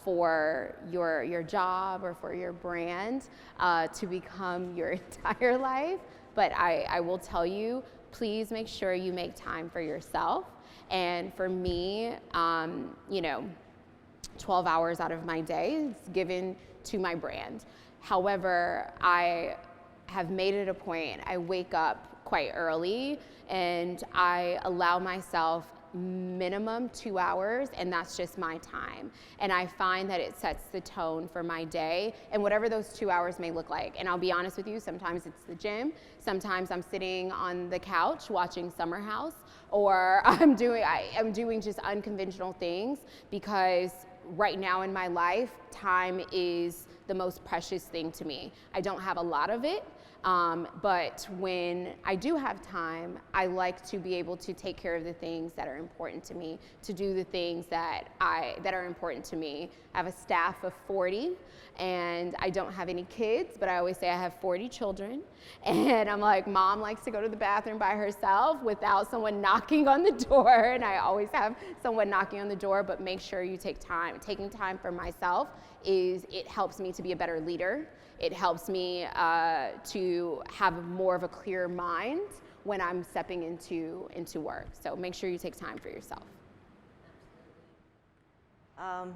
Speaker 2: for your job or for your brand to become your entire life. But I will tell you, please make sure you make time for yourself. And for me, 12 hours out of my day is given to my brand. However, I have made it a point, I wake up quite early and I allow myself minimum 2 hours, and that's just my time. And I find that it sets the tone for my day and whatever those 2 hours may look like. And I'll be honest with you, sometimes it's the gym, sometimes I'm sitting on the couch watching Summer House, or I'm doing just unconventional things, because right now in my life, time is the most precious thing to me. I don't have a lot of it, but when I do have time, I like to be able to take care of the things that are important to me, to do the things that are important to me. I have a staff of 40, and I don't have any kids, but I always say I have 40 children. And I'm like, Mom likes to go to the bathroom by herself without someone knocking on the door, and I always have someone knocking on the door, but make sure you take time. Taking time for myself it helps me to be a better leader. It helps me to have more of a clear mind when I'm stepping into work. So make sure you take time for yourself.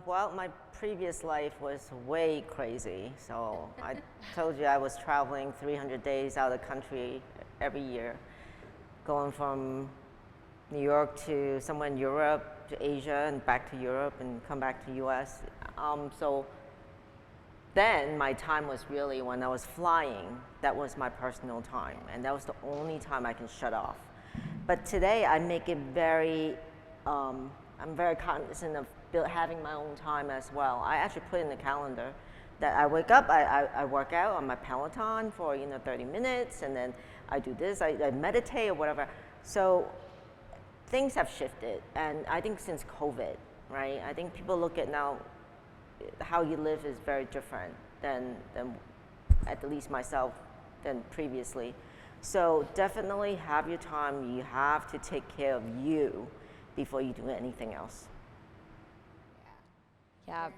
Speaker 4: Well, my previous life was way crazy. So I told you I was traveling 300 days out of the country every year, going from New York to somewhere in Europe, to Asia, and back to Europe, and come back to US. So then my time was really when I was flying. That was my personal time, and that was the only time I can shut off. But today I make it very, I'm very cognizant of having my own time as well. I actually put in the calendar that I wake up, I work out on my Peloton for 30 minutes, and then I do this, I meditate or whatever. So things have shifted, and I think since COVID, right? I think people look at now how you live is very different than at least myself than previously. So definitely have your time. You have to take care of you before you do anything else.
Speaker 7: Yeah,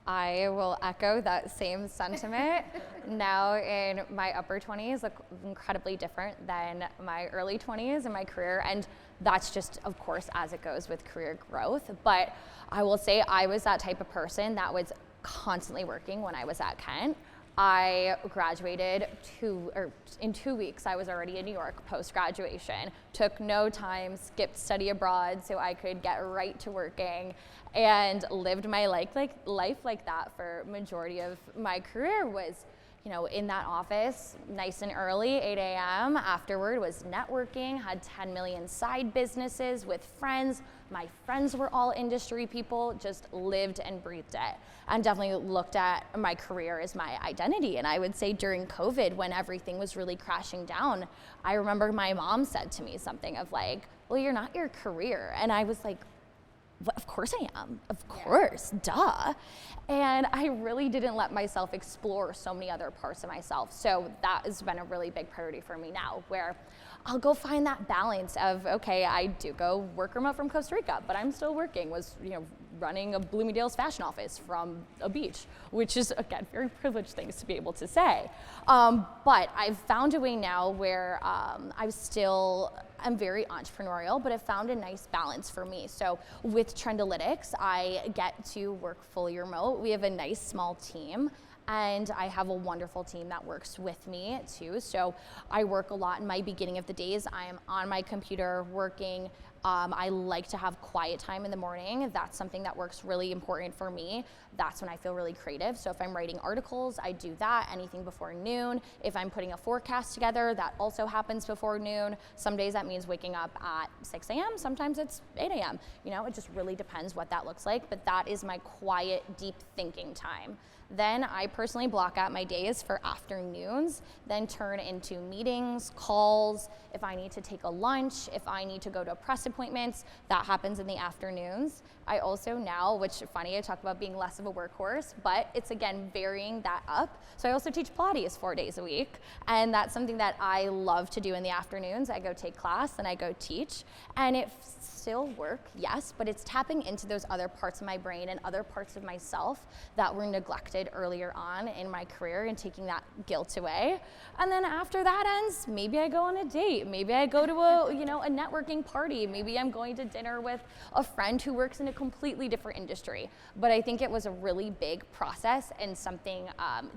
Speaker 7: I will echo that same sentiment. Now in my upper 20s look incredibly different than my early 20s in my career, and that's just, of course, as it goes with career growth. But I will say I was that type of person that was constantly working when I was at Kent. I graduated in 2 weeks. I was already in New York post-graduation. Took no time, skipped study abroad so I could get right to working, and lived my life like that for majority of my career. Was, in that office, nice and early, 8 a.m. Afterward was networking, had 10 million side businesses with friends. My friends were all industry people, just lived and breathed it. And definitely looked at my career as my identity. And I would say during COVID, when everything was really crashing down, I remember my mom said to me something of like, well, you're not your career. And I was like, of course I am, of course, duh. And I really didn't let myself explore so many other parts of myself. So that has been a really big priority for me now, where I'll go find that balance of, okay, I do go work remote from Costa Rica, but I'm still working, running a Bloomingdale's fashion office from a beach, which is, again, very privileged things to be able to say. But I've found a way now where I'm very entrepreneurial, but I've found a nice balance for me. So with Trendalytics, I get to work fully remote. We have a nice small team, and I have a wonderful team that works with me too. So I work a lot in my beginning of the days. I am on my computer working. I like to have quiet time in the morning. That's something that works really important for me. That's when I feel really creative. So if I'm writing articles, I do that, anything before noon. If I'm putting a forecast together, that also happens before noon. Some days that means waking up at 6 a.m., sometimes it's 8 a.m. It just really depends what that looks like, but that is my quiet, deep thinking time. Then I personally block out my days for afternoons, then turn into meetings, calls. If I need to take a lunch, if I need to go to press appointments, that happens in the afternoons. I also now, which funny, I talk about being less of a workhorse, but it's again varying that up. So I also teach Pilates 4 days a week, and that's something that I love to do in the afternoons. I go take class and I go teach, and it still work, yes, but it's tapping into those other parts of my brain and other parts of myself that were neglected earlier on in my career, and taking that guilt away. And then after that ends, maybe I go on a date, maybe I go to a networking party, maybe I'm going to dinner with a friend who works in a completely different industry. But I think it was a really big process and something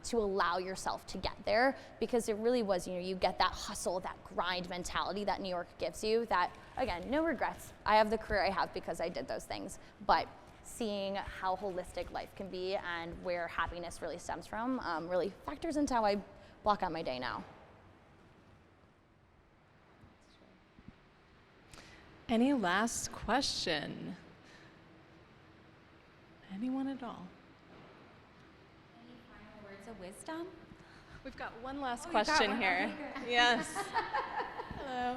Speaker 7: to allow yourself to get there, because it really was, you get that hustle, that grind mentality that New York gives you, that, again, no regrets. I have the career I have because I did those things, but seeing how holistic life can be and where happiness really stems from really factors into how I block out my day now.
Speaker 1: Any last question? Anyone at all?
Speaker 13: Any final words of wisdom?
Speaker 1: We've got one last question here. Yes.
Speaker 14: Hello.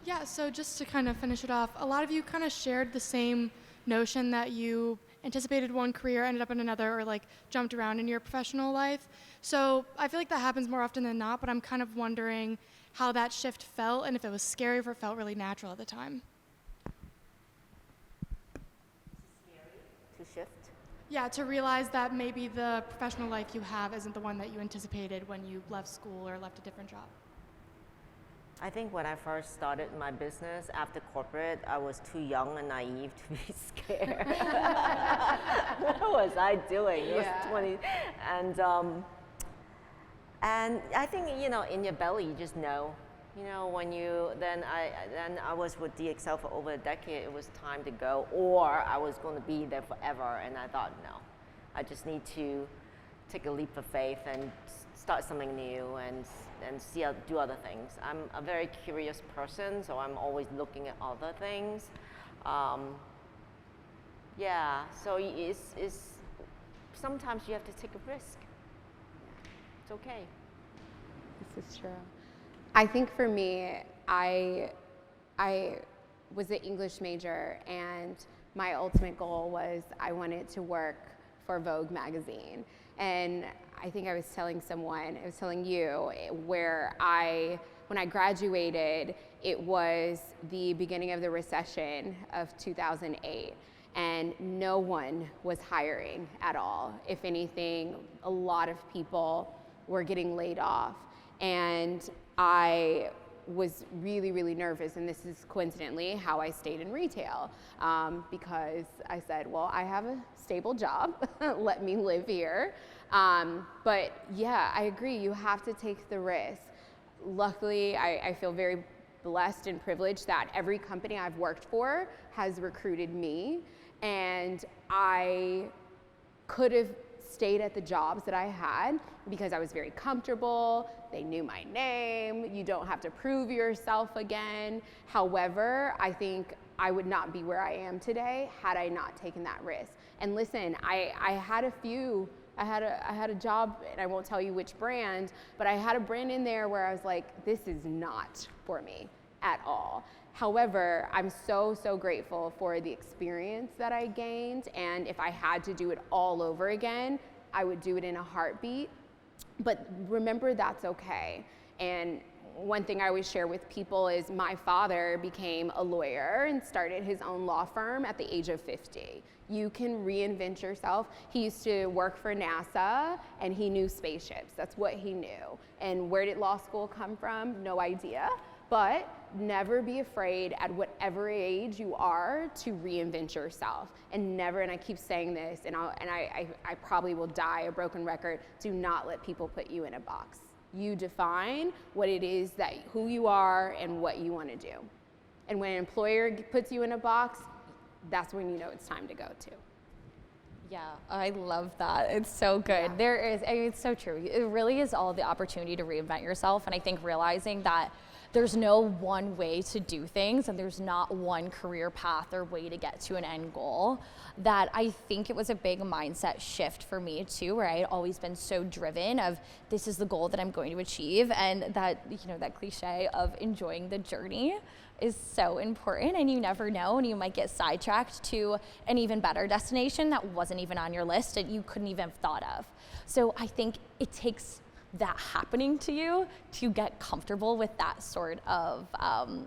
Speaker 14: Yeah, so just to kind of finish it off, a lot of you kind of shared the same notion that you anticipated one career, ended up in another, or like jumped around in your professional life. So I feel like that happens more often than not, but I'm kind of wondering how that shift felt, and if it was scary, or if it felt really natural at the time.
Speaker 4: To shift?
Speaker 14: Yeah, to realize that maybe the professional life you have isn't the one that you anticipated when you left school or left a different job.
Speaker 4: I think when I first started my business after corporate, I was too young and naive to be scared. What was I doing? It was 20. And I think, in your belly, you just know. Then I was with DXL for over a decade. It was time to go, or I was going to be there forever. And I thought, no, I just need to take a leap of faith and start something new and do other things. I'm a very curious person, so I'm always looking at other things. So it's sometimes you have to take a risk. It's okay.
Speaker 2: This is true. I think for me, I was an English major, and my ultimate goal was I wanted to work for Vogue magazine. And I think I was telling you, when I graduated, it was the beginning of the recession of 2008, and no one was hiring at all. If anything, a lot of people were getting laid off. And I was really, really nervous, and this is coincidentally how I stayed in retail, because I said, well, I have a stable job, let me live here. But yeah, I agree, you have to take the risk. Luckily, I feel very blessed and privileged that every company I've worked for has recruited me, and I could have stayed at the jobs that I had because I was very comfortable. They knew my name. You don't have to prove yourself again. However, I think I would not be where I am today had I not taken that risk. And listen, I had a job, and I won't tell you which brand, but I had a brand in there where I was like, this is not for me at all. However, I'm so, so grateful for the experience that I gained, and if I had to do it all over again, I would do it in a heartbeat. But remember, that's okay. And one thing I always share with people is my father became a lawyer and started his own law firm at the age of 50. You can reinvent yourself. He used to work for NASA and he knew spaceships. That's what he knew. And where did law school come from? No idea. But never be afraid at whatever age you are to reinvent yourself. And never, and I keep saying this, and I probably will die a broken record, do not let people put you in a box. You define what it is that who you are and what you want to do. And when an employer puts you in a box, that's when you know it's time to go to.
Speaker 7: Yeah, I love that. It's so good.
Speaker 2: Yeah.
Speaker 7: There is, I mean, it's so true. It really is all the opportunity to reinvent yourself. And I think realizing that there's no one way to do things and there's not one career path or way to get to an end goal, that I think it was a big mindset shift for me too, where I had always been so driven of this is the goal that I'm going to achieve, and that, you know, that cliche of enjoying the journey is so important, and you never know, and you might get sidetracked to an even better destination that wasn't even on your list and you couldn't even have thought of. So I think it takes that happening to you to get comfortable with that sort of,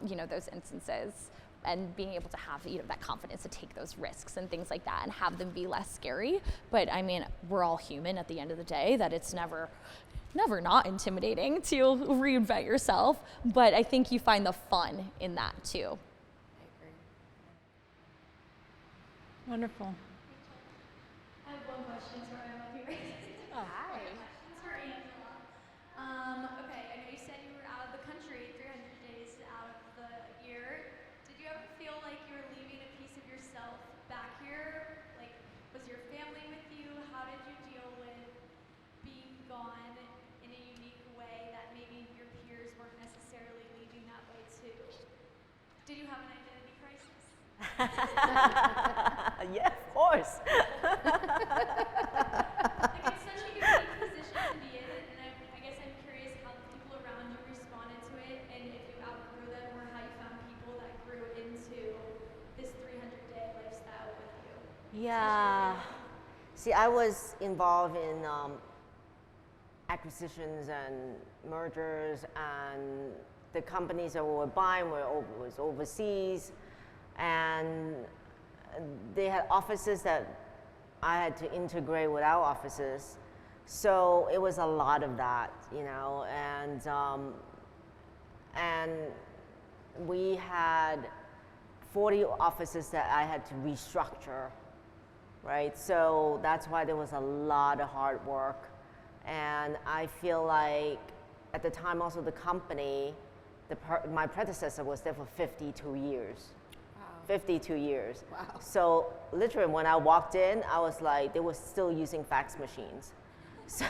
Speaker 7: you know, those instances, and being able to have, you know, that confidence to take those risks and things like that and have them be less scary. But I mean, we're all human at the end of the day, that it's never not intimidating to reinvent yourself, but I think you find the fun in that too.
Speaker 1: Wonderful.
Speaker 15: I have one question, sorry, I'm up here.
Speaker 2: Oh, hi.
Speaker 15: Questions for Angela. Okay, I know you said you were out of the country 300 days out of the year. Did you ever feel like you were leaving a piece of yourself back here? Like, was your family with you? How did you deal with being gone in a unique way that maybe your peers weren't necessarily leaving that way too? Did you have an identity crisis?
Speaker 4: Yeah, of course.
Speaker 15: Like, it's such a unique position to be in, and I guess I'm curious how the people around you responded to it, and if you outgrew them, or how you found people that grew into this 300-day lifestyle with you.
Speaker 4: Yeah. See, I was involved in acquisitions and mergers, and the companies that we were buying was overseas, and they had offices that I had to integrate with our offices. So it was a lot of that, you know, and we had 40 offices that I had to restructure, right? So that's why there was a lot of hard work. And I feel like at the time also the company, my predecessor was there for 52 years. 52 years.
Speaker 2: Wow.
Speaker 4: So literally when I walked in, I was like, they were still using fax machines. So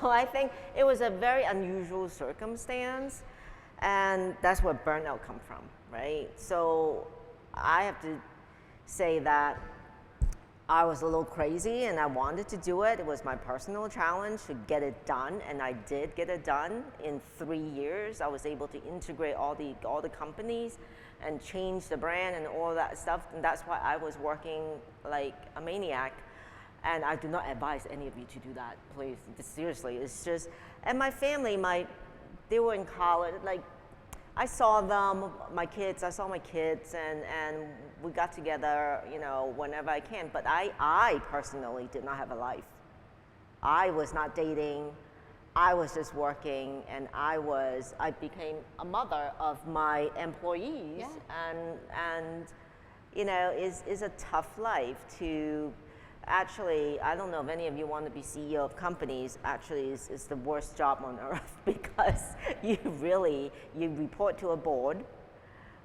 Speaker 4: I think it was a very unusual circumstance, and that's where burnout come from, right? So I have to say that I was a little crazy and I wanted to do it. It was my personal challenge to get it done, and I did get it done in 3 years. I was able to integrate all the companies and change the brand and all that stuff, and that's why I was working like a maniac. And I do not advise any of you to do that, please. Seriously, it's just, and my family, they were in college, like, I saw them, I saw my kids, and we got together, you know, whenever I can, but I personally did not have a life. I was not dating, I was just working, and I became a mother of my employees, and you know, it's a tough life to, actually, I don't know if any of you want to be CEO of companies. Actually, it's the worst job on earth, because you report to a board,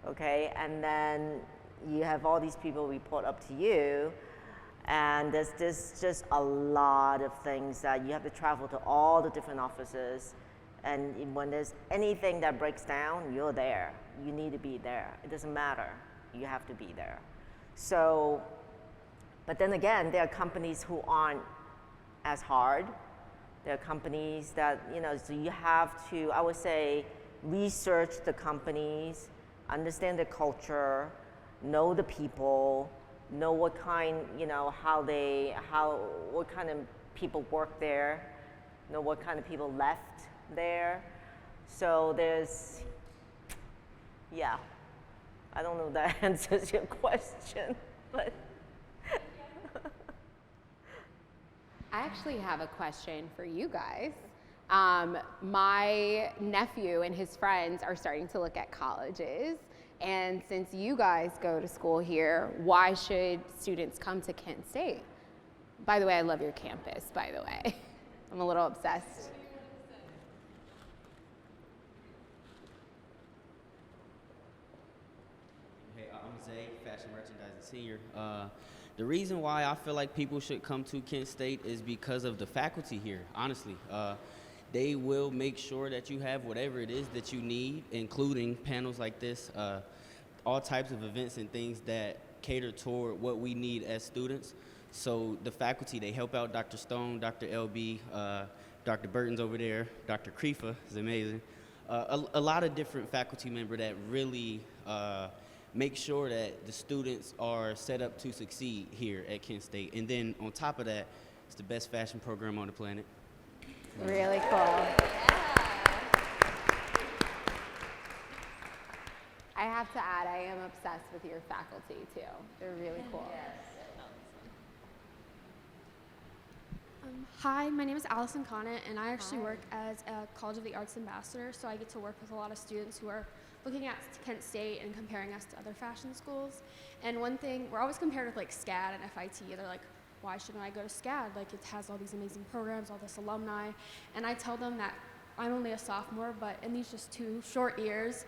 Speaker 4: okay, and then you have all these people report up to you, And there's just a lot of things that you have to travel to all the different offices. And when there's anything that breaks down, you're there. You need to be there. It doesn't matter. You have to be there. So, but then again, there are companies who aren't as hard. There are companies that, so you have to, I would say, research the companies, understand the culture, know the people, know what kind, what kind of people work there, know what kind of people left there. So yeah, I don't know if that answers your question, but.
Speaker 2: I actually have a question for you guys. My nephew and his friends are starting to look at colleges. And since you guys go to school here, why should students come to Kent State? By the way, I love your campus, by the way. I'm a little obsessed.
Speaker 16: Hey, I'm Zay, fashion merchandising senior. The reason why I feel like people should come to Kent State is because of the faculty here, honestly. They will make sure that you have whatever it is that you need, including panels like this, all types of events and things that cater toward what we need as students. So the faculty, they help out Dr. Stone, Dr. LB, Dr. Burton's over there, Dr. Krifa is amazing. A lot of different faculty members that really make sure that the students are set up to succeed here at Kent State. And then on top of that, it's the best fashion program on the planet.
Speaker 2: Really cool. I have to add, I am obsessed with your faculty too. They're really cool.
Speaker 17: Hi, my name is Allison Conant, and I actually work as a College of the Arts ambassador, so I get to work with a lot of students who are looking at Kent State and comparing us to other fashion schools. And one thing, we're always compared with like SCAD and FIT. They're like, why shouldn't I go to SCAD? Like, it has all these amazing programs, all this alumni. And I tell them that I'm only a sophomore, but in these just 2 short years,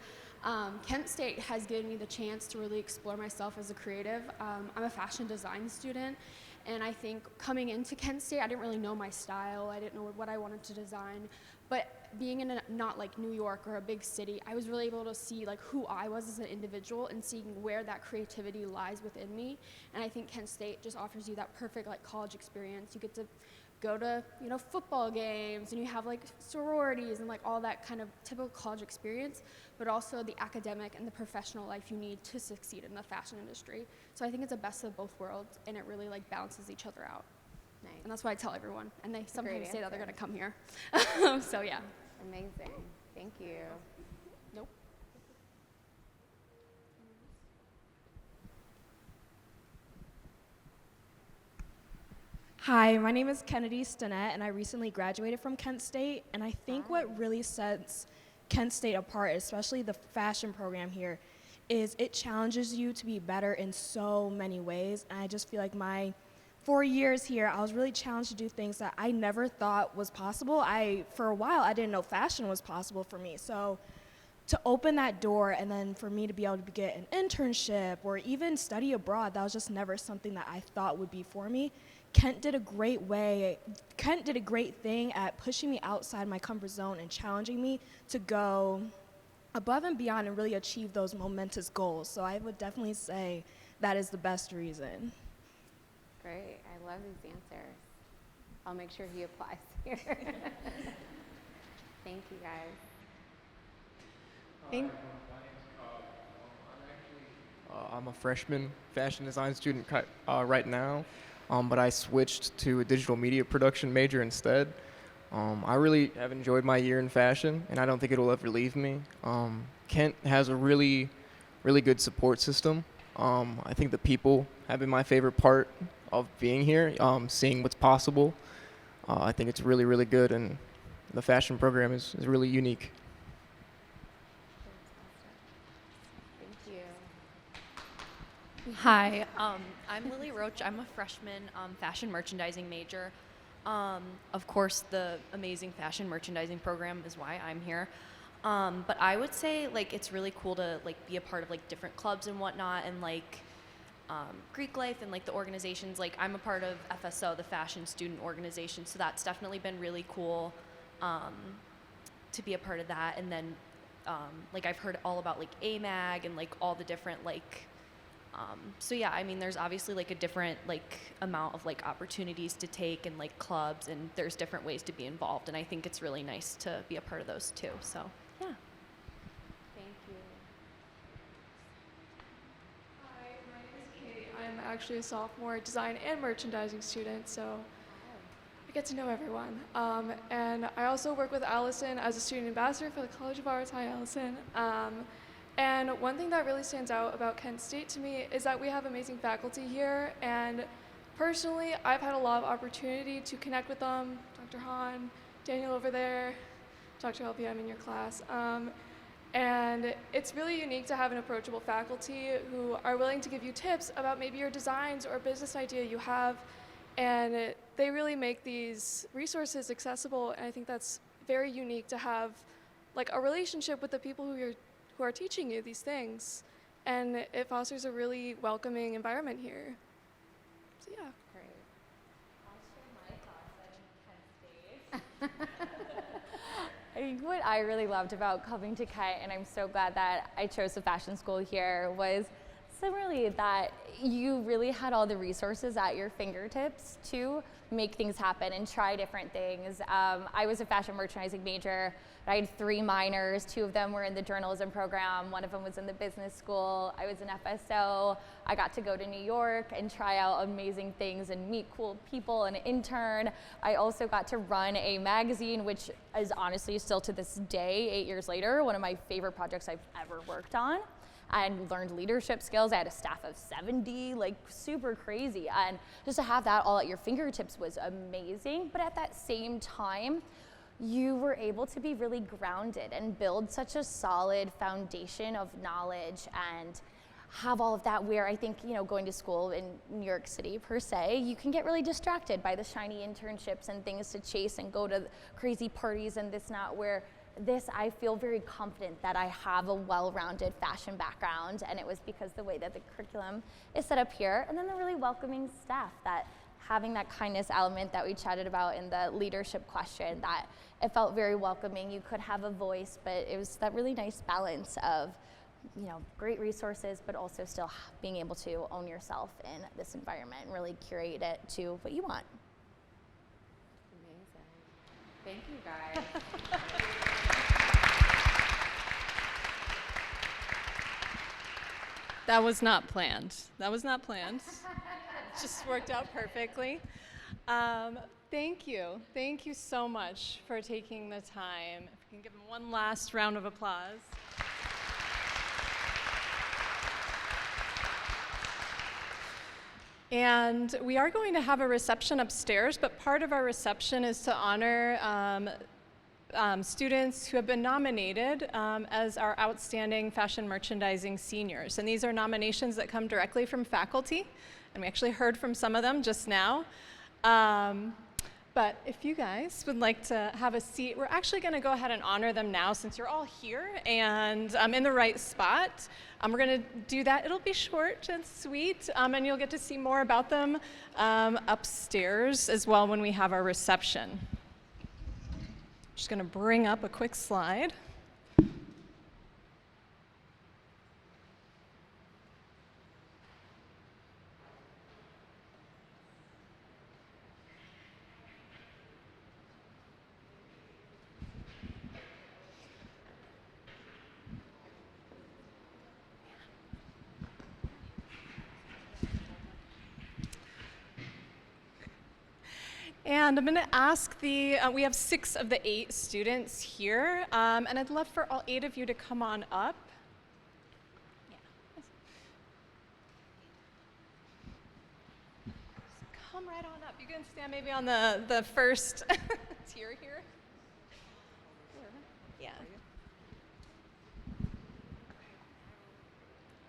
Speaker 17: Kent State has given me the chance to really explore myself as a creative. I'm a fashion design student, and I think coming into Kent State, I didn't really know my style. I didn't know what I wanted to design. But being in not like New York or a big city, I was really able to see like who I was as an individual and seeing where that creativity lies within me. And I think Kent State just offers you that perfect like college experience. You get to go to, football games, and you have like sororities and like all that kind of typical college experience, but also the academic and the professional life you need to succeed in the fashion industry. So I think it's a best of both worlds, and it really like balances each other out.
Speaker 2: Nice.
Speaker 17: And that's what I tell everyone, and they sometimes say that they're gonna come here. So yeah.
Speaker 2: Amazing. Thank you.
Speaker 17: Nope.
Speaker 18: Hi, my name is Kennedy Stinnett, and I recently graduated from Kent State. And I think what really sets Kent State apart, especially the fashion program here, is it challenges you to be better in so many ways. And I just feel like my 4 years here, I was really challenged to do things that I never thought was possible. For a while, I didn't know fashion was possible for me. So to open that door, and then for me to be able to get an internship or even study abroad, that was just never something that I thought would be for me. Kent did a great thing at pushing me outside my comfort zone and challenging me to go above and beyond and really achieve those momentous goals. So I would definitely say that is the best reason.
Speaker 2: Great. I love these answers. I'll make sure he applies here. Thank you, guys.
Speaker 19: I'm a freshman fashion design student right now, but I switched to a digital media production major instead. I really have enjoyed my year in fashion, and I don't think it'll ever leave me. Kent has a really, really good support system. I think the people have been my favorite part of being here, seeing what's possible. I think it's really, really good, and the fashion program is really unique.
Speaker 2: Thank you.
Speaker 20: Hi, I'm Lily Roach. I'm a freshman fashion merchandising major. Of course, the amazing fashion merchandising program is why I'm here. But I would say like it's really cool to like be a part of like different clubs and whatnot, and like Greek life and like the organizations. Like I'm a part of FSO, the Fashion Student Organization, so that's definitely been really cool to be a part of that. And then like I've heard all about like AMAG and like all the different like so yeah, I mean there's obviously like a different like amount of like opportunities to take and like clubs, and there's different ways to be involved, and I think it's really nice to be a part of those too. So yeah.
Speaker 21: Thank you. Hi, my name is Kate. I'm actually a sophomore design and merchandising student, so I get to know everyone. And I also work with Allison as a student ambassador for the College of Arts. Hi, Allison. And one thing that really stands out about Kent State to me is that we have amazing faculty here, and personally, I've had a lot of opportunity to connect with them, Dr. Hahn, Daniel over there, Dr. LP, I'm in your class. And it's really unique to have an approachable faculty who are willing to give you tips about maybe your designs or business idea you have, and they really make these resources accessible, and I think that's very unique to have like a relationship with the people who are teaching you these things, and it fosters a really welcoming environment here. So yeah.
Speaker 7: Great. I'll share my thoughts on Kent State. I think what I really loved about coming to Kent, and I'm so glad that I chose the fashion school here, was similarly that you really had all the resources at your fingertips to make things happen and try different things. I was a fashion merchandising major. I had 3 minors. 2 of them were in the journalism program. 1 of them was in the business school. I was an FSO. I got to go to New York and try out amazing things and meet cool people and intern. I also got to run a magazine, which is honestly still to this day, 8 years later, one of my favorite projects I've ever worked on. And learned leadership skills. I had a staff of 70, like super crazy. And just to have that all at your fingertips was amazing. But at that same time, you were able to be really grounded and build such a solid foundation of knowledge and have all of that, where I think, going to school in New York City per se, you can get really distracted by the shiny internships and things to chase and go to crazy parties and this, not, where this, I feel very confident that I have a well-rounded fashion background, and it was because the way that the curriculum is set up here, and then the really welcoming staff, that having that kindness element that we chatted about in the leadership question, that it felt very welcoming. You could have a voice, but it was that really nice balance of, great resources, but also still being able to own yourself in this environment and really curate it to what you want.
Speaker 2: Amazing. Thank you, guys.
Speaker 1: That was not planned. That was not planned. Just worked out perfectly. Thank you. Thank you so much for taking the time. If we can give them one last round of applause. And we are going to have a reception upstairs, but part of our reception is to honor students who have been nominated as our outstanding fashion merchandising seniors. And these are nominations that come directly from faculty, and we actually heard from some of them just now. But if you guys would like to have a seat, we're actually going to go ahead and honor them now, since you're all here and in the right spot. We're going to do that. It'll be short and sweet, and you'll get to see more about them upstairs as well when we have our reception. Just going to bring up a quick slide. And I'm going to ask we have 6 of the 8 students here, and I'd love for all 8 of you to come on up. Yeah. Come right on up. You can stand maybe on the first tier here. Yeah.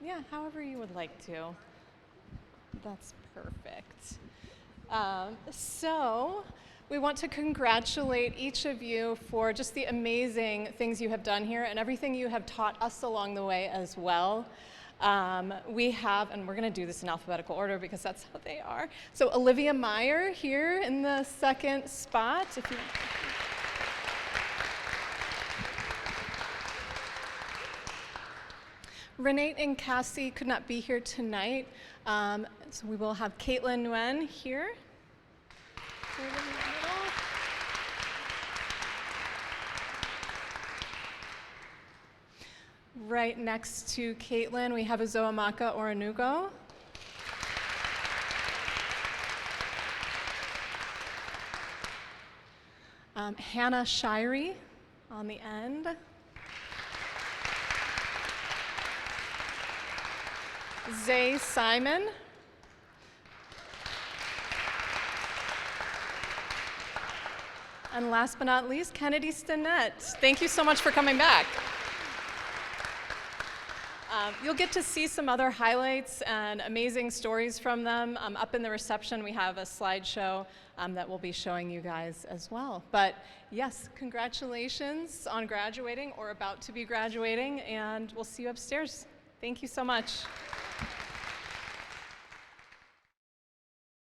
Speaker 1: Yeah, however you would like to. That's perfect. So we want to congratulate each of you for just the amazing things you have done here and everything you have taught us along the way as well. We have, and we're going to do this in alphabetical order because that's how they are. So Olivia Meyer here in the second spot. If you Renee and Cassie could not be here tonight, so we will have Caitlin Nguyen here. Right next to Caitlin, we have Azoamaka Oranugo. Hannah Shirey on the end. Zay Simon. And last but not least, Kennedy Stinnett. Thank you so much for coming back. You'll get to see some other highlights and amazing stories from them. Up in the reception, we have a slideshow that we'll be showing you guys as well. But yes, congratulations on graduating or about to be graduating, and we'll see you upstairs. Thank you so much.